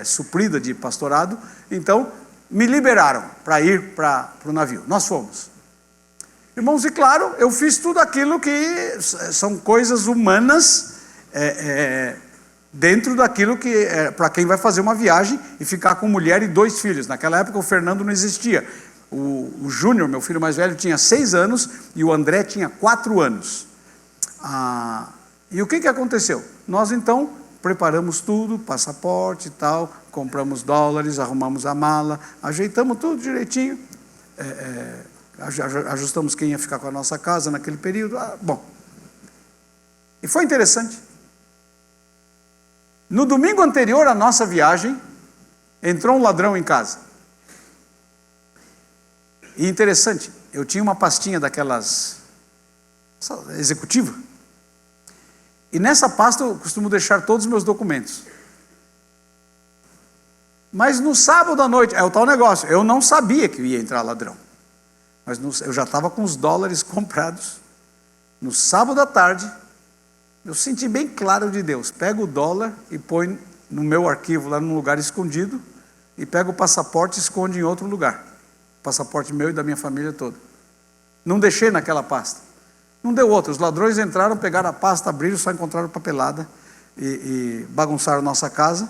suprida de pastorado. Então me liberaram para ir para o navio. Nós fomos. Irmãos, e claro, eu fiz tudo aquilo que são coisas humanas, dentro daquilo que para quem vai fazer uma viagem e ficar com mulher e 2 filhos. Naquela época o Fernando não existia. O Júnior, meu filho mais velho, tinha 6 anos e o André tinha 4 anos. E o que aconteceu? Nós então preparamos tudo, passaporte e tal, compramos dólares, arrumamos a mala, ajeitamos tudo direitinho, ajustamos quem ia ficar com a nossa casa naquele período. Bom, e foi interessante. No domingo anterior à nossa viagem, entrou um ladrão em casa. E interessante, eu tinha uma pastinha daquelas executiva, e nessa pasta eu costumo deixar todos os meus documentos. Mas no sábado à noite, é o tal negócio, eu não sabia que ia entrar ladrão, mas eu já estava com os dólares comprados. No sábado à tarde, eu senti bem claro de Deus, pega o dólar e põe no meu arquivo lá num lugar escondido, e pega o passaporte e esconde em outro lugar. Passaporte meu e da minha família toda. Não deixei naquela pasta. Não deu outra. Os ladrões entraram, pegaram a pasta, abriram, só encontraram papelada e bagunçaram nossa casa,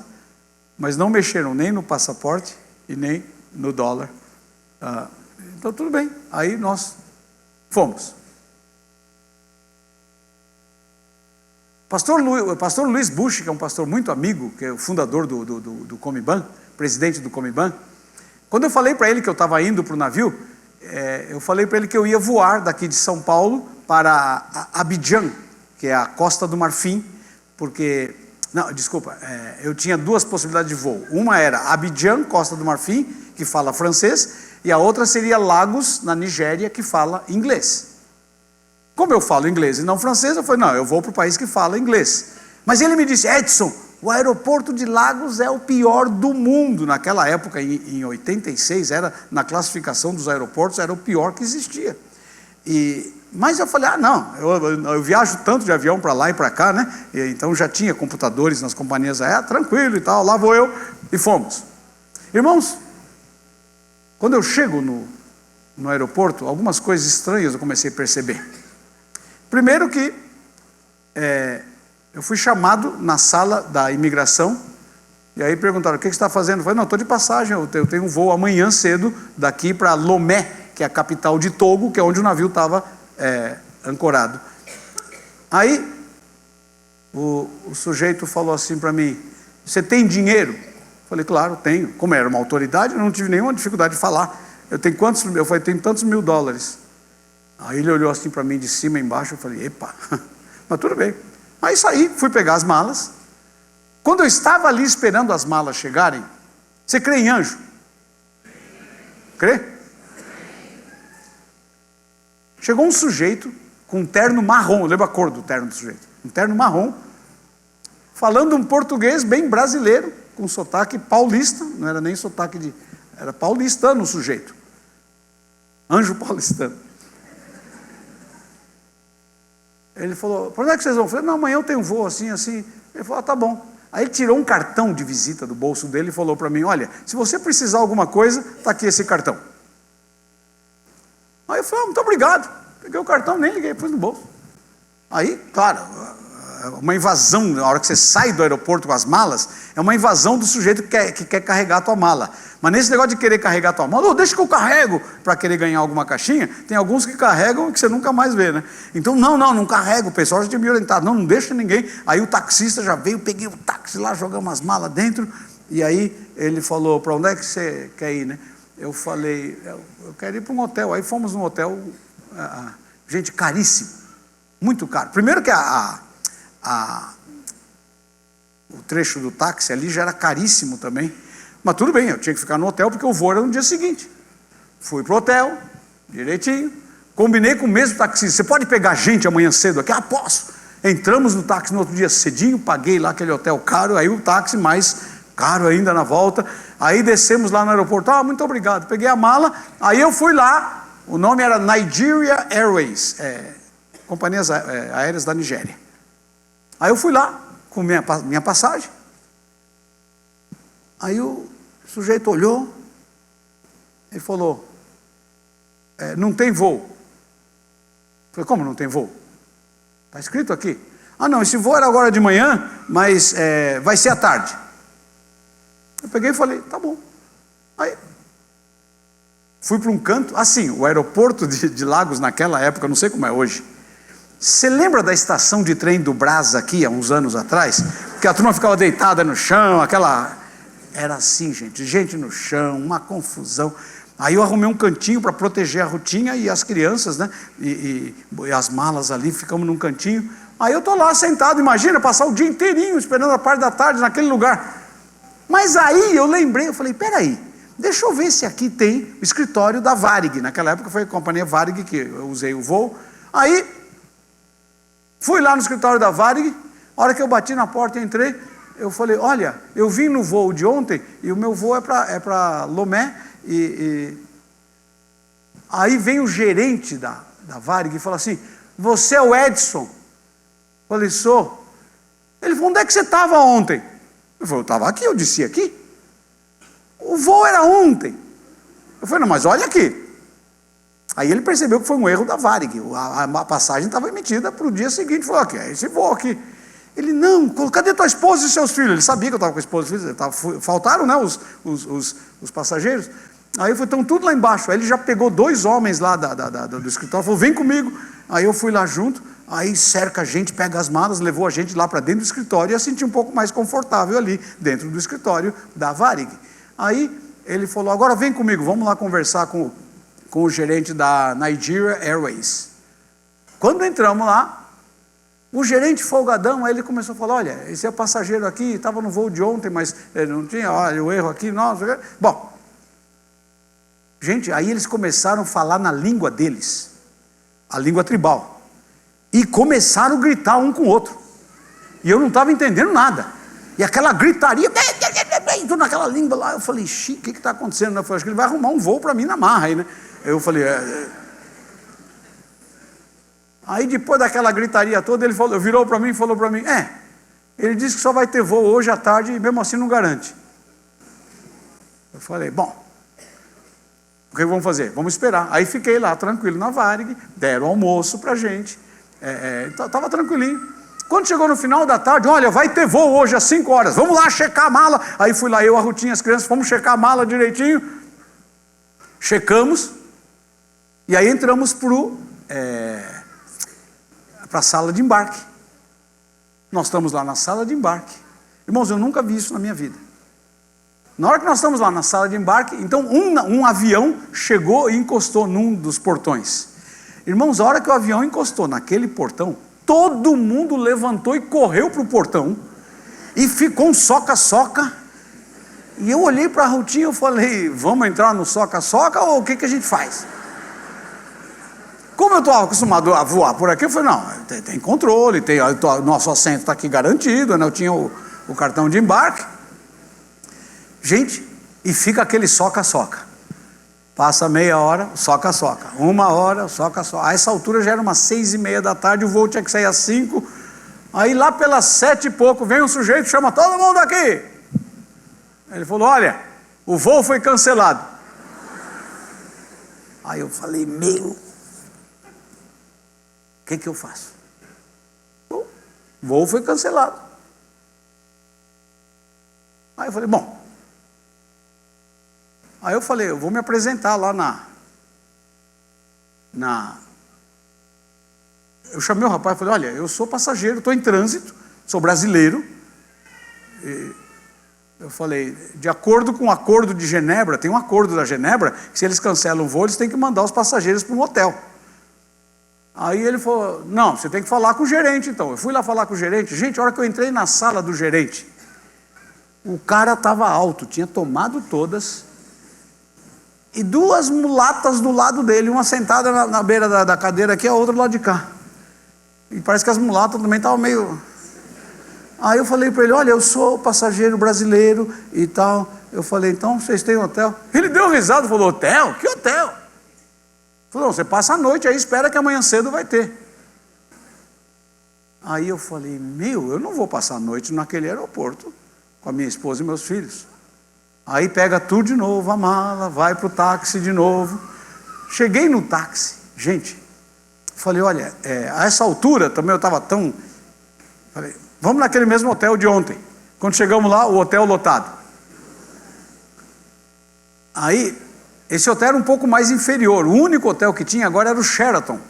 mas não mexeram nem no passaporte e nem no dólar. Então tudo bem. Aí nós fomos. Pastor Luiz Bush, que é um pastor muito amigo, que é o fundador do Comiban, presidente do Comiban, quando eu falei para ele que eu estava indo para o navio, eu falei para ele que eu ia voar daqui de São Paulo para Abidjan, que é a Costa do Marfim, porque... Não, desculpa, eu tinha 2 possibilidades de voo. Uma era Abidjan, Costa do Marfim, que fala francês, e a outra seria Lagos, na Nigéria, que fala inglês. Como eu falo inglês e não francês, eu falei, não, eu vou para o país que fala inglês. Mas ele me disse, Edson, o aeroporto de Lagos é o pior do mundo. Naquela época, em 86, na classificação dos aeroportos, era o pior que existia. Mas eu falei, não, eu viajo tanto de avião para lá e para cá, né? Então já tinha computadores nas companhias aéreas, tranquilo e tal, lá vou eu, e fomos. Irmãos, quando eu chego no aeroporto, algumas coisas estranhas eu comecei a perceber. Primeiro que eu fui chamado na sala da imigração, e aí perguntaram, o que você está fazendo? Eu falei, não, estou de passagem, eu tenho um voo amanhã cedo, daqui para Lomé, que é a capital de Togo, que é onde o navio estava ancorado. Aí, o sujeito falou assim para mim, você tem dinheiro? Eu falei, claro, tenho. Como era uma autoridade, eu não tive nenhuma dificuldade de falar. Eu tenho quantos? Eu falei, tenho tantos mil dólares. Aí ele olhou assim para mim de cima e embaixo, eu falei, epa, mas tudo bem. Aí saí, fui pegar as malas. Quando eu estava ali esperando as malas chegarem, você crê em anjo? Crê? Chegou um sujeito com um terno marrom, eu lembro a cor do terno do sujeito, um terno marrom, falando um português bem brasileiro, com sotaque paulista, não era nem sotaque era paulistano o sujeito, anjo paulistano. Ele falou, por onde é que vocês vão? Eu falei, não, amanhã eu tenho um voo assim, assim. Ele falou, tá bom. Aí ele tirou um cartão de visita do bolso dele e falou para mim, olha, se você precisar de alguma coisa, está aqui esse cartão. Aí eu falei, muito obrigado. Peguei o cartão, nem liguei, pus no bolso. Aí, claro, uma invasão, na hora que você sai do aeroporto com as malas, é uma invasão do sujeito que quer carregar a tua mala. Mas nesse negócio de querer carregar a tua mala, deixa que eu carrego, para querer ganhar alguma caixinha, tem alguns que carregam e que você nunca mais vê, né? Então, não carrego, o pessoal já tinha me orientado, não deixa ninguém. Aí o taxista já veio, peguei o táxi lá, jogamos as malas dentro, e aí ele falou, para onde é que você quer ir, né? Eu falei, eu quero ir para um hotel. Aí fomos num hotel, gente, caríssimo, muito caro. Primeiro que o trecho do táxi ali já era caríssimo também, mas tudo bem, eu tinha que ficar no hotel porque o voo era no dia seguinte. Fui para o hotel, direitinho, combinei com o mesmo taxista, você pode pegar gente amanhã cedo aqui? Posso. Entramos no táxi no outro dia cedinho, paguei lá aquele hotel caro, aí o táxi mais caro ainda na volta, aí descemos lá no aeroporto, muito obrigado, peguei a mala, aí eu fui lá, o nome era Nigeria Airways, companhias aéreas da Nigéria. Aí eu fui lá, com minha passagem, aí o sujeito olhou, e falou, não tem voo. Eu falei, como não tem voo? Está escrito aqui. Não, esse voo era agora de manhã, mas vai ser à tarde. Eu peguei e falei, tá bom. Aí, fui para um canto, assim, o aeroporto de Lagos naquela época, não sei como é hoje. Você lembra da estação de trem do Brás aqui, há uns anos atrás? Que a turma ficava deitada no chão, era assim, gente no chão, uma confusão. Aí eu arrumei um cantinho para proteger a Rutinha e as crianças, né? E as malas ali, ficamos num cantinho. Aí eu estou lá sentado, imagina, passar o dia inteirinho esperando a parte da tarde naquele lugar. Mas aí eu lembrei, eu falei, peraí, deixa eu ver se aqui tem o escritório da Varig. Naquela época foi a companhia Varig que eu usei o voo. Aí, fui lá no escritório da Varig, a hora que eu bati na porta e entrei, eu falei, olha, eu vim no voo de ontem e o meu voo é para Lomé. Aí vem o gerente da Varig e fala assim, você é o Edson? Eu falei, sou. Ele falou, onde é que você estava ontem? Eu falei, eu estava aqui, eu disse aqui. O voo era ontem. Eu falei, não, mas olha aqui. Aí ele percebeu que foi um erro da Varig. A passagem estava emitida para o dia seguinte. Falou, aqui, é esse voo aqui. Ele, não, cadê tua esposa e seus filhos? Ele sabia que eu estava com a esposa e os filhos. Faltaram, né, os passageiros. Aí eu falei, estão tudo lá embaixo. Aí ele já pegou 2 homens lá do escritório, falou, vem comigo. Aí eu fui lá junto. Aí cerca a gente, pega as malas, levou a gente lá para dentro do escritório e eu senti um pouco mais confortável ali, dentro do escritório da Varig. Aí ele falou, agora vem comigo, vamos lá conversar com o gerente da Nigeria Airways. Quando entramos lá, o gerente folgadão, aí ele começou a falar, olha, esse é o passageiro aqui, estava no voo de ontem, mas não tinha, olha, o erro aqui, nossa. Bom, gente, aí eles começaram a falar na língua deles, a língua tribal. E começaram a gritar um com o outro. E eu não estava entendendo nada. E aquela gritaria, tudo naquela língua lá. Eu falei, o que está acontecendo? Eu falei, acho que ele vai arrumar um voo para mim na marra aí, né? Eu falei, Aí depois daquela gritaria toda, ele virou para mim e falou para mim, ele disse que só vai ter voo hoje à tarde e mesmo assim não garante. Eu falei, bom, o que vamos fazer? Vamos esperar. Aí fiquei lá tranquilo na Varig, deram almoço para a gente. Estava tranquilinho. Quando chegou no final da tarde, olha, vai ter voo hoje às 5 horas, vamos lá checar a mala. Aí fui lá, eu, a Rutinha, as crianças, fomos checar a mala direitinho. Checamos. E aí entramos para a sala de embarque. Nós estamos lá na sala de embarque. Irmãos, eu nunca vi isso na minha vida. Na hora que nós estamos lá na sala de embarque, então um avião chegou e encostou num dos portões. Irmãos, a hora que o avião encostou naquele portão, todo mundo levantou e correu para o portão, e ficou um soca-soca, e eu olhei para a Rutinha e falei, vamos entrar no soca-soca ou o que a gente faz? Como eu estou acostumado a voar por aqui, eu falei, não, tem controle, nosso assento está aqui garantido, né? Eu tinha o cartão de embarque. Gente, e fica aquele soca-soca. Passa meia hora, soca-soca. 1 hora, soca-soca. A essa altura já era umas 6:30 da tarde, o voo tinha que sair às 5. Aí lá pelas 7 e pouco, vem um sujeito, chama todo mundo aqui. Ele falou, olha, o voo foi cancelado. Aí eu falei, o que eu faço? Bom, O voo foi cancelado. Aí eu falei, bom. Aí eu falei, eu vou me apresentar lá Eu chamei o rapaz e falei, olha, eu sou passageiro, estou em trânsito, sou brasileiro. E eu falei, de acordo com o acordo de Genebra, tem um acordo da Genebra, que se eles cancelam o voo, eles têm que mandar os passageiros para um hotel. Aí ele falou, não, você tem que falar com o gerente então. Eu fui lá falar com o gerente. Gente, a hora que eu entrei na sala do gerente, o cara estava alto, tinha tomado todas, e duas mulatas do lado dele, uma sentada na beira da cadeira aqui, a outra do lado de cá. E parece que as mulatas também estavam meio... Aí eu falei para ele, olha, eu sou passageiro brasileiro e tal. Eu falei, então vocês têm hotel? Ele deu risada e falou, hotel? Que hotel? Ele falou, não, você passa a noite aí, espera que amanhã cedo vai ter. Aí eu falei, eu não vou passar a noite naquele aeroporto com a minha esposa e meus filhos. Aí pega tudo de novo, a mala, vai para o táxi de novo. Cheguei no táxi, gente, falei, olha, a essa altura também eu estava tão... Falei, vamos naquele mesmo hotel de ontem. Quando chegamos lá, o hotel lotado. Aí, esse hotel era um pouco mais inferior. O único hotel que tinha agora era o Sheraton.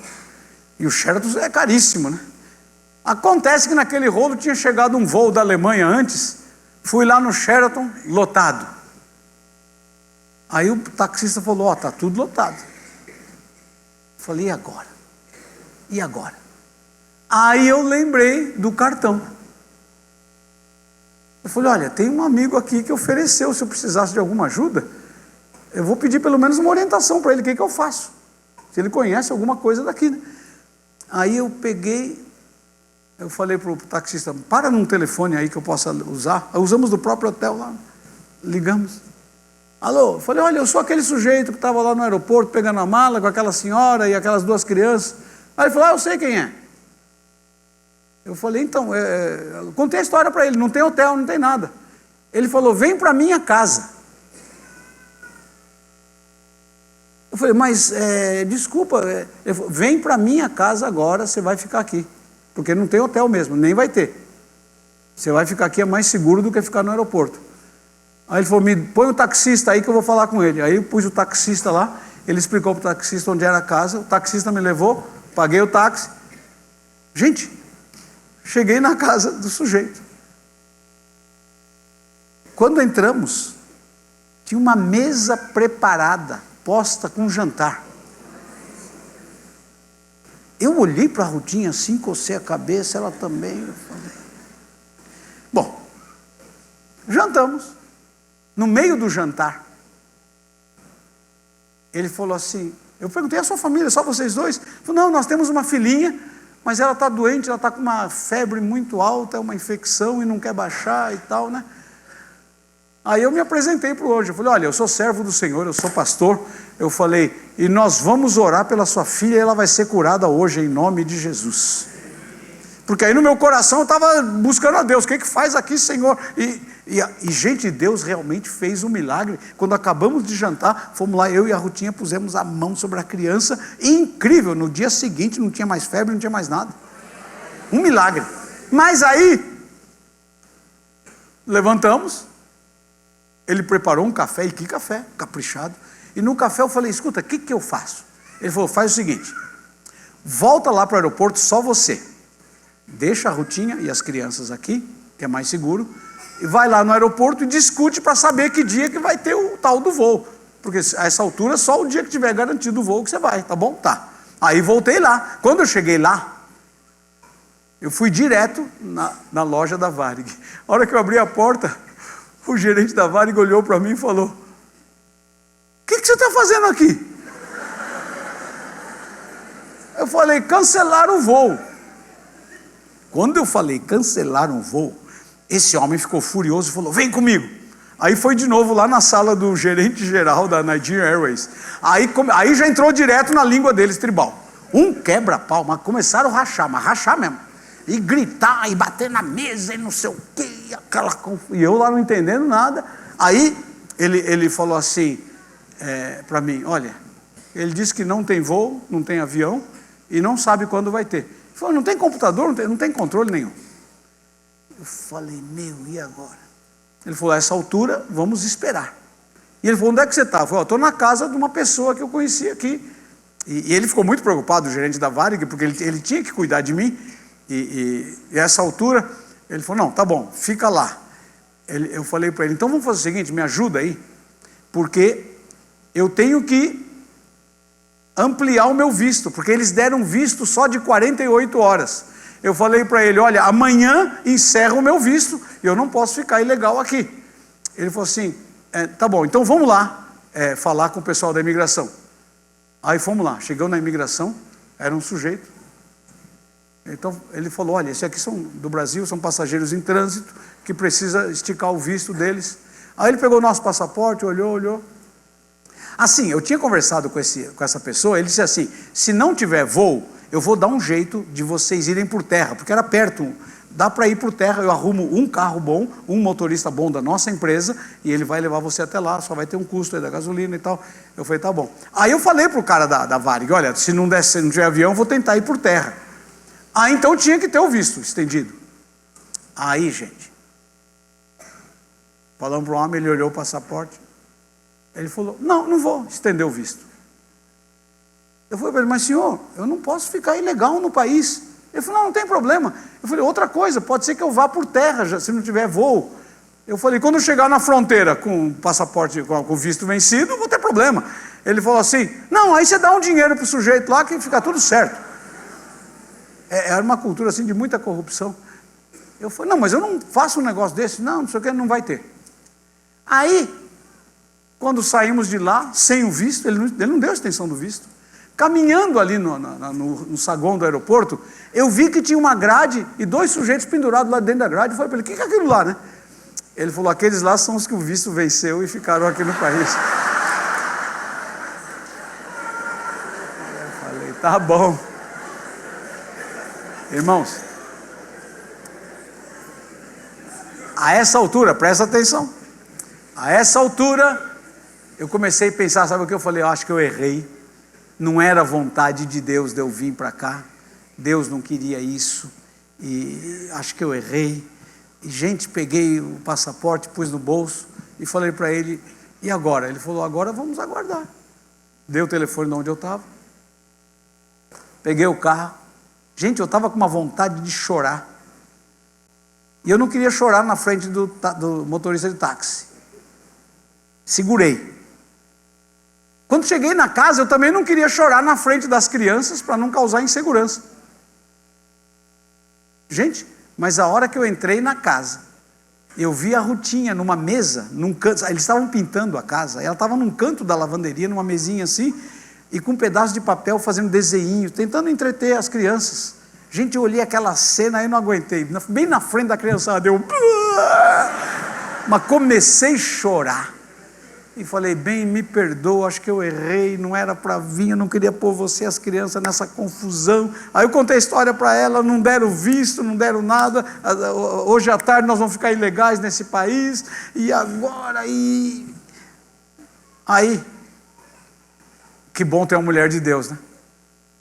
E o Sheraton é caríssimo, né? Acontece que naquele rolo tinha chegado um voo da Alemanha antes. Fui lá no Sheraton, lotado. Aí o taxista falou, está tudo lotado. Falei, e agora? E agora? Aí eu lembrei do cartão. Eu falei, olha, tem um amigo aqui que ofereceu, se eu precisasse de alguma ajuda, eu vou pedir pelo menos uma orientação para ele, o que eu faço? Se ele conhece alguma coisa daqui, né? Aí eu peguei, eu falei para o taxista, para num telefone aí que eu possa usar. Usamos do próprio hotel lá, ligamos. Alô, eu falei, olha, eu sou aquele sujeito que estava lá no aeroporto pegando a mala com aquela senhora e aquelas duas crianças. Aí ele falou, eu sei quem é. Eu falei, então, contei a história para ele, não tem hotel, não tem nada. Ele falou, vem para minha casa. Eu falei, mas, desculpa, ele falou, vem para minha casa agora, você vai ficar aqui. Porque não tem hotel mesmo, nem vai ter. Você vai ficar aqui, é mais seguro do que ficar no aeroporto. Aí ele falou, me põe o taxista aí que eu vou falar com ele. Aí eu pus o taxista lá, ele explicou para o taxista onde era a casa, o taxista me levou, paguei o táxi. Gente, cheguei na casa do sujeito. Quando entramos, tinha uma mesa preparada, posta com jantar. Eu olhei para a Rutinha assim, cocei a cabeça, ela também. Eu falei... Bom, jantamos. No meio do jantar, ele falou assim, eu perguntei, a sua família, só vocês dois? Ele falou, não, nós temos uma filhinha, mas ela está doente, ela está com uma febre muito alta, é uma infecção e não quer baixar e tal, né? Aí eu me apresentei para o hoje, eu falei, olha, eu sou servo do Senhor, eu sou pastor, eu falei, e nós vamos orar pela sua filha e ela vai ser curada hoje em nome de Jesus. Porque aí no meu coração eu estava buscando a Deus, o que faz aqui, Senhor? E gente, Deus realmente fez um milagre. Quando acabamos de jantar, fomos lá, eu e a Rutinha pusemos a mão sobre a criança, incrível, no dia seguinte não tinha mais febre, não tinha mais nada. Um milagre. Mas aí, levantamos, ele preparou um café, e que café, caprichado. E no café eu falei, escuta, o que eu faço? Ele falou, faz o seguinte, volta lá para o aeroporto, só você. Deixa a Rutinha e as crianças aqui, que é mais seguro, e vai lá no aeroporto e discute para saber que dia que vai ter o tal do voo. Porque a essa altura, só o dia que tiver garantido o voo que você vai, tá bom? Tá. Aí voltei lá. Quando eu cheguei lá, eu fui direto na loja da Varig. A hora que eu abri a porta, o gerente da Varig olhou para mim e falou, o que você está fazendo aqui? Eu falei, cancelaram o voo. Quando eu falei cancelaram o voo, esse homem ficou furioso e falou, vem comigo. Aí foi de novo lá na sala do gerente geral da Nigerian Airways. Aí já entrou direto na língua deles, tribal. Um quebra-pau, mas começaram a rachar, mas rachar mesmo. E gritar, e bater na mesa, e não sei o quê, e eu lá não entendendo nada. Aí ele falou assim para mim, olha, ele disse que não tem voo, não tem avião, e não sabe quando vai ter. Ele falou, não tem computador, não tem controle nenhum. Eu falei, meu, e agora? Ele falou, a essa altura, vamos esperar. E ele falou, onde é que você está? Eu falei, estou na casa de uma pessoa que eu conheci aqui. E ele ficou muito preocupado, o gerente da Varig, porque ele tinha que cuidar de mim. E a essa altura, ele falou, não, tá bom, fica lá. Eu falei para ele, então vamos fazer o seguinte, me ajuda aí, porque eu tenho que ampliar o meu visto, porque eles deram visto só de 48 horas. Eu falei para ele, olha, amanhã encerra o meu visto, e eu não posso ficar ilegal aqui. Ele falou assim, tá bom, então vamos lá falar com o pessoal da imigração. Aí fomos lá, chegamos na imigração, era um sujeito. Então ele falou, olha, esses aqui são do Brasil, são passageiros em trânsito, que precisa esticar o visto deles. Aí ele pegou o nosso passaporte, olhou. Assim, eu tinha conversado com essa pessoa, ele disse assim, se não tiver voo, eu vou dar um jeito de vocês irem por terra, porque era perto, dá para ir por terra, eu arrumo um carro bom, um motorista bom da nossa empresa, e ele vai levar você até lá, só vai ter um custo aí da gasolina e tal. Eu falei, tá bom. Aí eu falei para o cara da Varig, olha, se não tiver avião, eu vou tentar ir por terra. Aí então tinha que ter o visto estendido. Aí, gente, falamos para o homem, ele olhou o passaporte, ele falou, não vou estender o visto. Eu falei para ele, mas senhor, eu não posso ficar ilegal no país. Ele falou, não tem problema. Eu falei, outra coisa, pode ser que eu vá por terra, já, se não tiver voo. Eu falei, quando eu chegar na fronteira com o passaporte, com o visto vencido, não vou ter problema. Ele falou assim, não, aí você dá um dinheiro para o sujeito lá que fica tudo certo. Era uma cultura assim de muita corrupção. Eu falei, não, mas eu não faço um negócio desse. Não sei o que, não vai ter. Aí, quando saímos de lá, sem o visto, ele não deu a extensão do visto. Caminhando ali no saguão do aeroporto, eu vi que tinha uma grade e 2 sujeitos pendurados lá dentro da grade. Eu falei para ele, o que é aquilo lá, né? Ele falou, aqueles lá são os que o visto venceu e ficaram aqui no país. Eu falei, tá bom. Irmãos, a essa altura, presta atenção, a essa altura, eu comecei a pensar, sabe o que eu falei? Eu acho que eu errei, não era vontade de Deus de eu vir para cá, Deus não queria isso, e acho que eu errei. E gente, peguei o passaporte, pus no bolso, e falei para ele, e agora? Ele falou, agora vamos aguardar. Dei o telefone de onde eu estava, peguei o carro. Gente, eu estava com uma vontade de chorar. E eu não queria chorar na frente do motorista de táxi. Segurei. Quando cheguei na casa, eu também não queria chorar na frente das crianças para não causar insegurança. Gente, mas a hora que eu entrei na casa, eu vi a Rutinha numa mesa, num canto, eles estavam pintando a casa, ela estava num canto da lavanderia, numa mesinha assim, e com um pedaço de papel fazendo desenho, tentando entreter as crianças. Gente, eu olhei aquela cena, aí não aguentei, bem na frente da criançada, mas comecei a chorar, e falei, bem, me perdoa, acho que eu errei, não era para vir, eu não queria pôr você e as crianças nessa confusão. Aí eu contei a história para ela, não deram visto, não deram nada, hoje à tarde nós vamos ficar ilegais nesse país, e agora, aí, que bom ter uma mulher de Deus, né?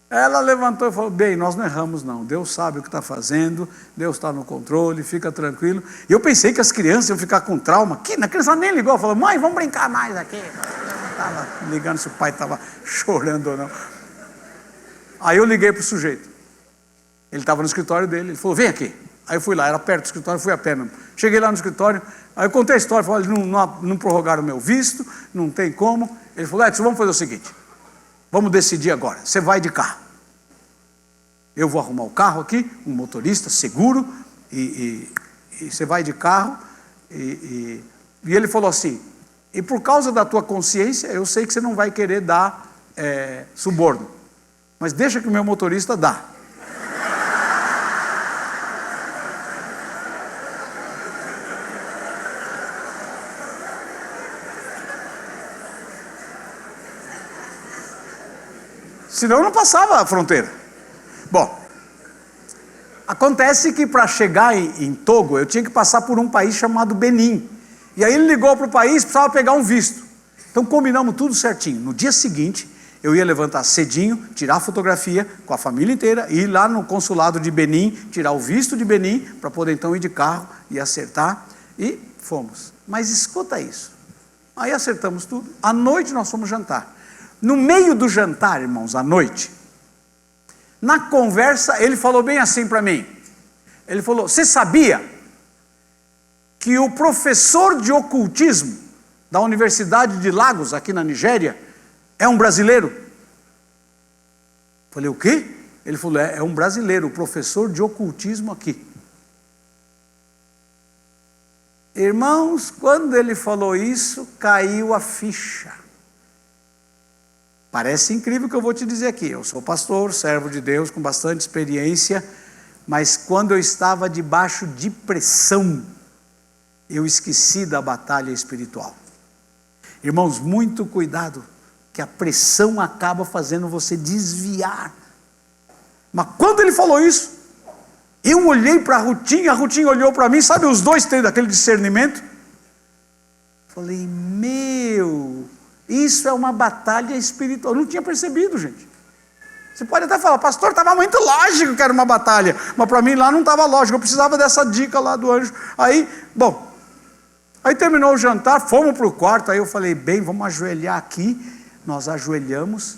Ela levantou e falou, bem, nós não erramos não, Deus sabe o que está fazendo, Deus está no controle, fica tranquilo. E eu pensei que as crianças iam ficar com trauma, a criança nem ligou, falou, mãe, vamos brincar mais aqui. Eu não estava ligando se o pai estava chorando ou não. Aí eu liguei para o sujeito, ele estava no escritório dele, ele falou, vem aqui. Aí eu fui lá, era perto do escritório, fui a pé mesmo. Cheguei lá no escritório, aí eu contei a história, falei, não prorrogaram o meu visto, não tem como. Ele falou, Edson, vamos fazer o seguinte, vamos decidir agora, você vai de carro. Eu vou arrumar o carro aqui, um motorista seguro, e você vai de carro, e ele falou assim, e por causa da tua consciência, eu sei que você não vai querer dar suborno, mas deixa que o meu motorista dá. Senão eu não passava a fronteira. Bom, acontece que para chegar em Togo, eu tinha que passar por um país chamado Benin. E aí ele ligou para o país, precisava pegar um visto. Então combinamos tudo certinho. No dia seguinte, eu ia levantar cedinho, tirar a fotografia com a família inteira, e ir lá no consulado de Benim, tirar o visto de Benim, para poder então ir de carro e acertar, e fomos. Mas escuta isso, aí acertamos tudo, à noite nós fomos jantar. No meio do jantar, irmãos, à noite, na conversa, ele falou bem assim para mim, ele falou: você sabia que o professor de ocultismo da Universidade de Lagos, aqui na Nigéria, é um brasileiro? Falei: o quê? Ele falou: é um brasileiro, o professor de ocultismo aqui. Irmãos, quando ele falou isso, caiu a ficha. Parece incrível o que eu vou te dizer aqui. Eu sou pastor, servo de Deus, com bastante experiência, mas quando eu estava debaixo de pressão, eu esqueci da batalha espiritual. Irmãos, muito cuidado, que a pressão acaba fazendo você desviar. Mas quando ele falou isso, eu olhei para a Rutinha olhou para mim, sabe, os dois têm daquele discernimento? Falei: meu, isso é uma batalha espiritual. Eu não tinha percebido, gente. Você pode até falar: pastor, estava muito lógico que era uma batalha, mas para mim lá não estava lógico, eu precisava dessa dica lá do anjo. Aí terminou o jantar, fomos para o quarto, aí eu falei: bem, vamos ajoelhar aqui. Nós ajoelhamos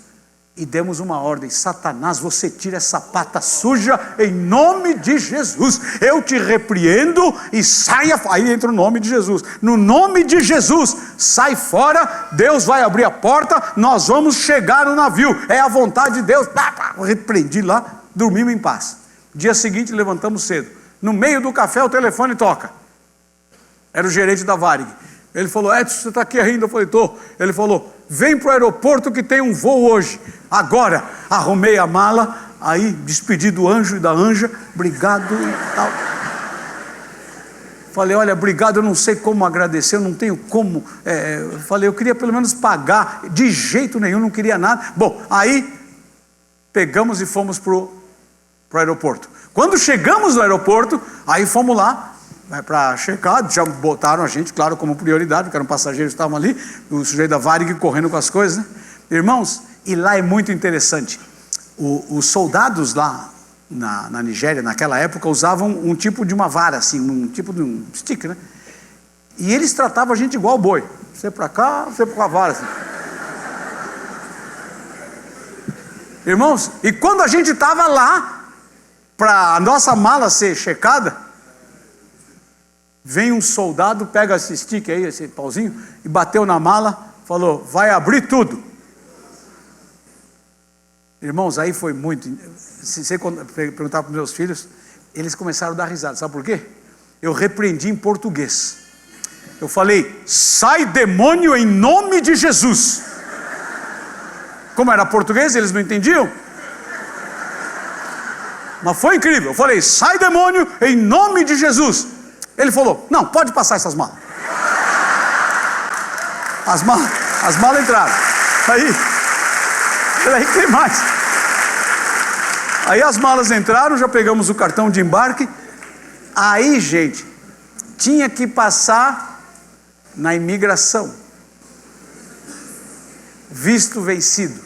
e demos uma ordem: Satanás, você tira essa pata suja em nome de Jesus, eu te repreendo e saia. Aí entra o nome de Jesus, no nome de Jesus, sai fora, Deus vai abrir a porta, nós vamos chegar no navio, é a vontade de Deus. Repreendi lá, dormimos em paz. Dia seguinte levantamos cedo, no meio do café o telefone toca, era o gerente da Varig. Ele falou: Edson, você está aqui ainda? Eu falei: estou. Ele falou: vem para o aeroporto que tem um voo hoje. Agora, arrumei a mala, aí despedi do anjo e da anja, obrigado e tal. Falei: olha, obrigado, eu não sei como agradecer, eu não tenho como. Falei: eu queria pelo menos pagar, de jeito nenhum, não queria nada. Bom, aí pegamos e fomos para o aeroporto. Quando chegamos no aeroporto, aí fomos lá, para checar, já botaram a gente, claro, como prioridade, porque eram passageiros que estavam ali, o sujeito da Varig correndo com as coisas, né? Irmãos, e lá é muito interessante, os soldados lá na Nigéria, naquela época, usavam um tipo de uma vara, assim, um tipo de um stick, né? E eles tratavam a gente igual boi, você para cá, você para a vara, assim. Irmãos, e quando a gente estava lá, para a nossa mala ser checada, vem um soldado, pega esse stick aí, esse pauzinho, e bateu na mala, falou: vai abrir tudo. Irmãos, aí foi muito. Se você perguntar para os meus filhos, eles começaram a dar risada. Sabe por quê? Eu repreendi em português. Eu falei: sai demônio em nome de Jesus. Como era português, eles não entendiam. Mas foi incrível. Eu falei: sai demônio em nome de Jesus. Ele falou: não, pode passar essas malas. As malas entraram. Aí tem mais. Aí as malas entraram, já pegamos o cartão de embarque. Aí, gente, tinha que passar na imigração. Visto vencido.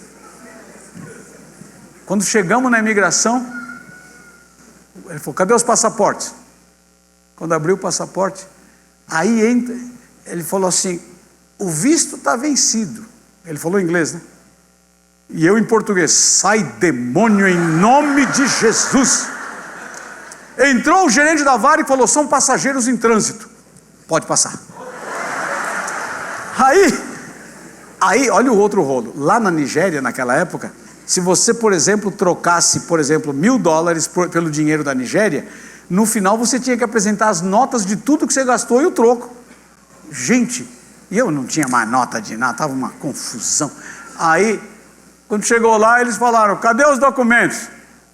Quando chegamos na imigração, ele falou: cadê os passaportes? Quando abriu o passaporte, aí entra, ele falou assim: o visto está vencido. Ele falou em inglês, né? E eu em português: sai demônio em nome de Jesus. Entrou o gerente da Varig e falou: são passageiros em trânsito, pode passar. Aí olha o outro rolo. Lá na Nigéria, naquela época, se você, por exemplo, trocasse, por exemplo, $1.000 pelo dinheiro da Nigéria, no final você tinha que apresentar as notas de tudo que você gastou e o troco. Gente, e eu não tinha mais nota de nada, estava uma confusão. Aí, quando chegou lá, eles falaram: cadê os documentos?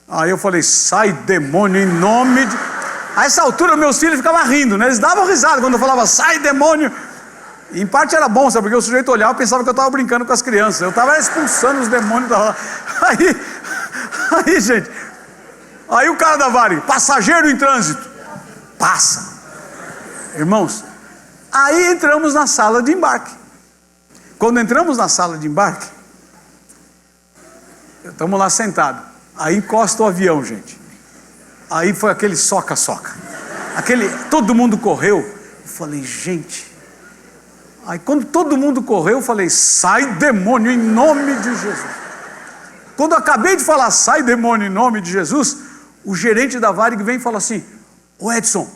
Aí eu falei: sai demônio em nome de... A essa altura meus filhos ficavam rindo, né? Eles davam risada quando eu falava: sai demônio. E em parte era bom, sabe? Porque o sujeito olhava e pensava que eu estava brincando com as crianças. Eu estava expulsando os demônios da lá. Aí, gente... Aí o cara da Varig: passageiro em trânsito, passa. Irmãos, aí entramos na sala de embarque. Quando entramos na sala de embarque, Estamos lá sentados. Aí encosta o avião, gente. Aí foi aquele soca-soca. Todo mundo correu. Eu falei, gente. Aí quando todo mundo correu, eu falei, sai demônio em nome de Jesus. Quando eu acabei de falar, sai demônio em nome de Jesus, o gerente da Varig vem e fala assim, ô Edson,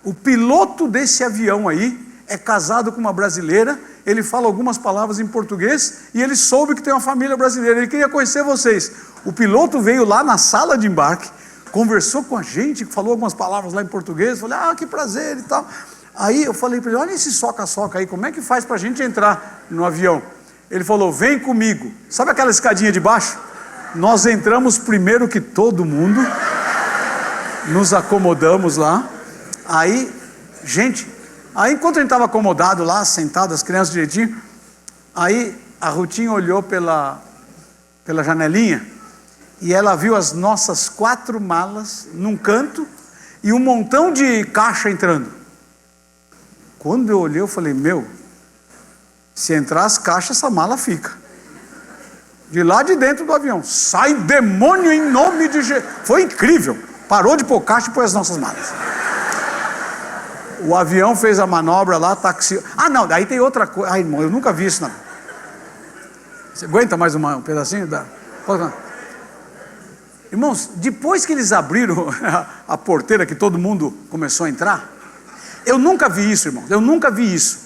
o piloto desse avião aí é casado com uma brasileira, ele fala algumas palavras em português e ele soube que tem uma família brasileira, ele queria conhecer vocês. O piloto veio lá na sala de embarque, conversou com a gente, falou algumas palavras lá em português, falei, que prazer e tal. Aí eu falei para ele, olha esse soca-soca aí, como é que faz para a gente entrar no avião? Ele falou, vem comigo. Sabe aquela escadinha de baixo? Nós entramos primeiro que todo mundo, nos acomodamos lá. Aí, gente, enquanto a gente estava acomodado lá, sentado, as crianças direitinho, aí a Rutinha olhou pela janelinha e ela viu as nossas 4 malas num canto e um montão de caixa entrando. Quando eu olhei, eu falei, se entrar as caixas, essa mala fica. De lá de dentro do avião, sai demônio em nome de Jesus. Foi incrível. Parou de pôr caixa e pôs as nossas malas. O avião fez a manobra lá, taxiou. Não, daí tem outra coisa. Irmão, eu nunca vi isso, não. Você aguenta mais um pedacinho? Irmãos, depois que eles abriram a porteira, que todo mundo começou a entrar, eu nunca vi isso, irmãos. Eu nunca vi isso.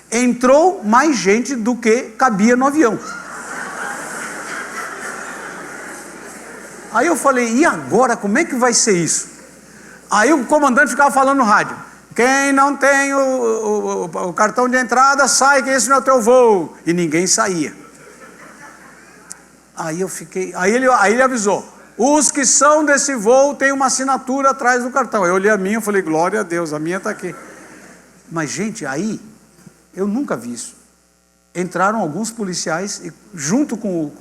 Entrou mais gente do que cabia no avião. Aí eu falei, e agora, como é que vai ser isso? Aí o comandante ficava falando no rádio, quem não tem o cartão de entrada, sai que esse não é o teu voo. E ninguém saía. Aí eu fiquei, aí ele avisou, os que são desse voo tem uma assinatura atrás do cartão. Eu olhei a minha e falei, glória a Deus, a minha está aqui. Mas gente, aí, eu nunca vi isso. Entraram alguns policiais, e junto com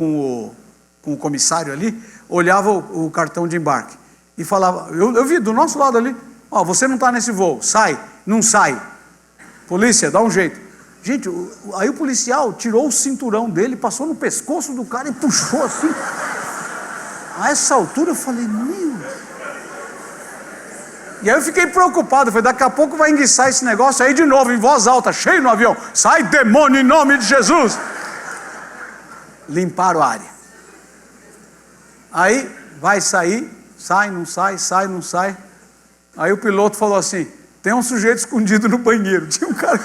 o comissário ali, olhava o cartão de embarque e falava, eu vi do nosso lado ali, você não está nesse voo, sai, não sai, polícia, dá um jeito. Gente, aí o policial tirou o cinturão dele, passou no pescoço do cara e puxou assim. A essa altura eu falei, E aí eu fiquei preocupado, falei, daqui a pouco vai enguiçar esse negócio aí de novo, em voz alta, cheio no avião, sai demônio em nome de Jesus. Limparam a área. Aí vai sair, sai, não sai, sai, não sai. Aí o piloto falou assim, tem um sujeito escondido no banheiro. Tinha um cara.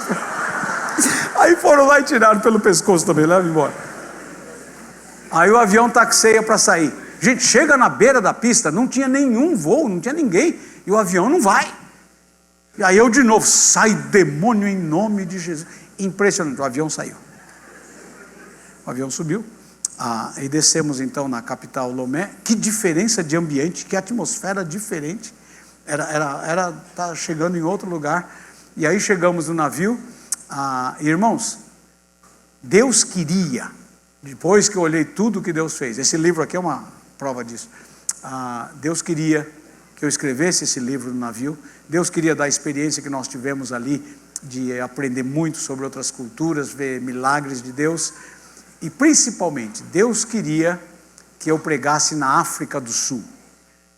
Aí foram lá e tiraram pelo pescoço também, leva embora. Aí o avião taxeia para sair. Gente, chega na beira da pista, não tinha nenhum voo, não tinha ninguém, e o avião não vai. E aí eu de novo, sai demônio em nome de Jesus. Impressionante, o avião saiu. O avião subiu. E descemos então na capital Lomé. Que diferença de ambiente, que atmosfera diferente. Tá chegando em outro lugar. E aí chegamos no navio. Irmãos, Deus queria, depois que eu olhei tudo que Deus fez, esse livro aqui é uma prova disso. Deus queria que eu escrevesse esse livro no navio. Deus queria dar a experiência que nós tivemos ali, de aprender muito sobre outras culturas, ver milagres de Deus. E principalmente, Deus queria que eu pregasse na África do Sul.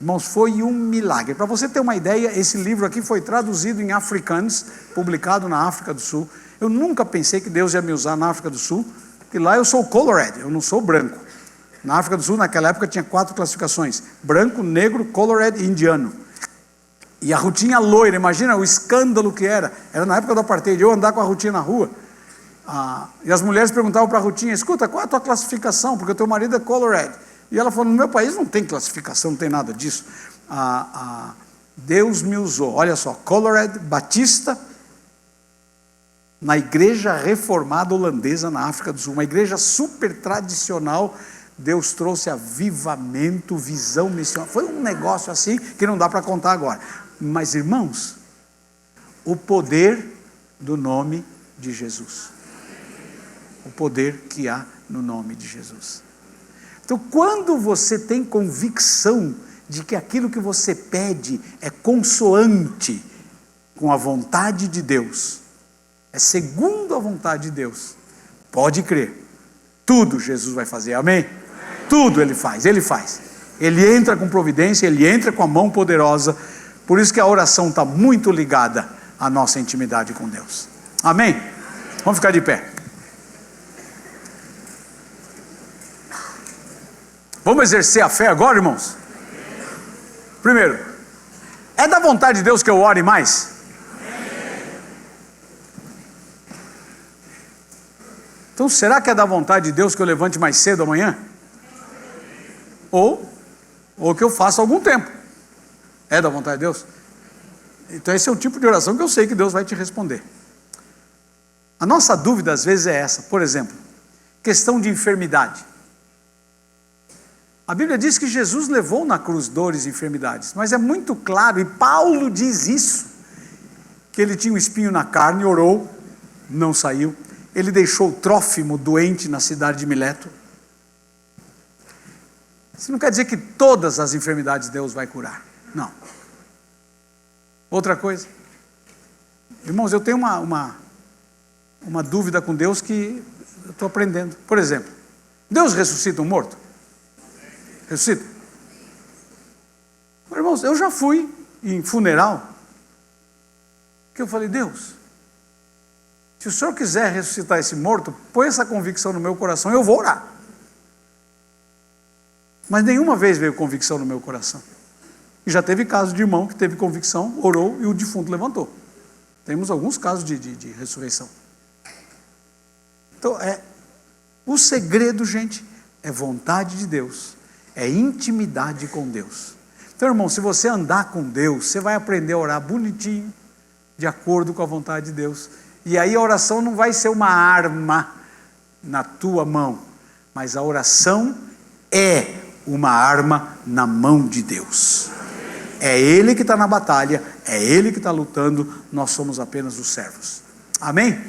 Irmãos, foi um milagre. Para você ter uma ideia, esse livro aqui foi traduzido em Afrikaans, publicado na África do Sul. Eu nunca pensei que Deus ia me usar na África do Sul, porque lá eu sou colored, eu não sou branco. Na África do Sul, naquela época, tinha 4 classificações: branco, negro, colored e indiano. E a Rutinha loira, imagina o escândalo que era. Era na época do apartheid, eu andar com a Rutinha na rua. E as mulheres perguntavam para a Rutinha, escuta, qual é a tua classificação? Porque o teu marido é colored. E ela falou, no meu país não tem classificação, não tem nada disso. Deus me usou, olha só, colored, batista, na igreja reformada holandesa na África do Sul, uma igreja super tradicional. Deus trouxe avivamento, visão missionária. Foi um negócio assim que não dá para contar agora. Mas irmãos, o poder do nome de Jesus. O poder que há no nome de Jesus. Então, quando você tem convicção de que aquilo que você pede é consoante com a vontade de Deus, é segundo a vontade de Deus, pode crer, tudo Jesus vai fazer, amém? Tudo Ele faz, Ele faz. Ele entra com providência, Ele entra com a mão poderosa. Por isso que a oração está muito ligada à nossa intimidade com Deus. Amém? Vamos ficar de pé. Vamos exercer a fé agora, irmãos? Primeiro, é da vontade de Deus que eu ore mais? Então, será que é da vontade de Deus que eu levante mais cedo amanhã? Ou que eu faça algum tempo? É da vontade de Deus? Então, esse é o tipo de oração que eu sei que Deus vai te responder. A nossa dúvida às vezes é essa. Por exemplo, questão de enfermidade. A Bíblia diz que Jesus levou na cruz dores e enfermidades, mas é muito claro, e Paulo diz isso, que ele tinha um espinho na carne, orou, não saiu. Ele deixou Trófimo doente na cidade de Mileto. Isso não quer dizer que todas as enfermidades Deus vai curar. Não. Outra coisa. Irmãos, eu tenho uma dúvida com Deus que eu estou aprendendo. Por exemplo, Deus ressuscita um morto? Ressuscita? Irmãos, eu já fui em funeral, que eu falei, Deus, se o Senhor quiser ressuscitar esse morto, põe essa convicção no meu coração, eu vou orar. Mas nenhuma vez veio convicção no meu coração. E já teve caso de irmão que teve convicção, orou e o defunto levantou. Temos alguns casos de ressurreição. Então, o segredo, gente, é vontade de Deus, é intimidade com Deus. Então, irmão, se você andar com Deus, você vai aprender a orar bonitinho, de acordo com a vontade de Deus. E aí a oração não vai ser uma arma na tua mão, mas a oração é uma arma na mão de Deus. É Ele que está na batalha, é Ele que está lutando, nós somos apenas os servos. Amém?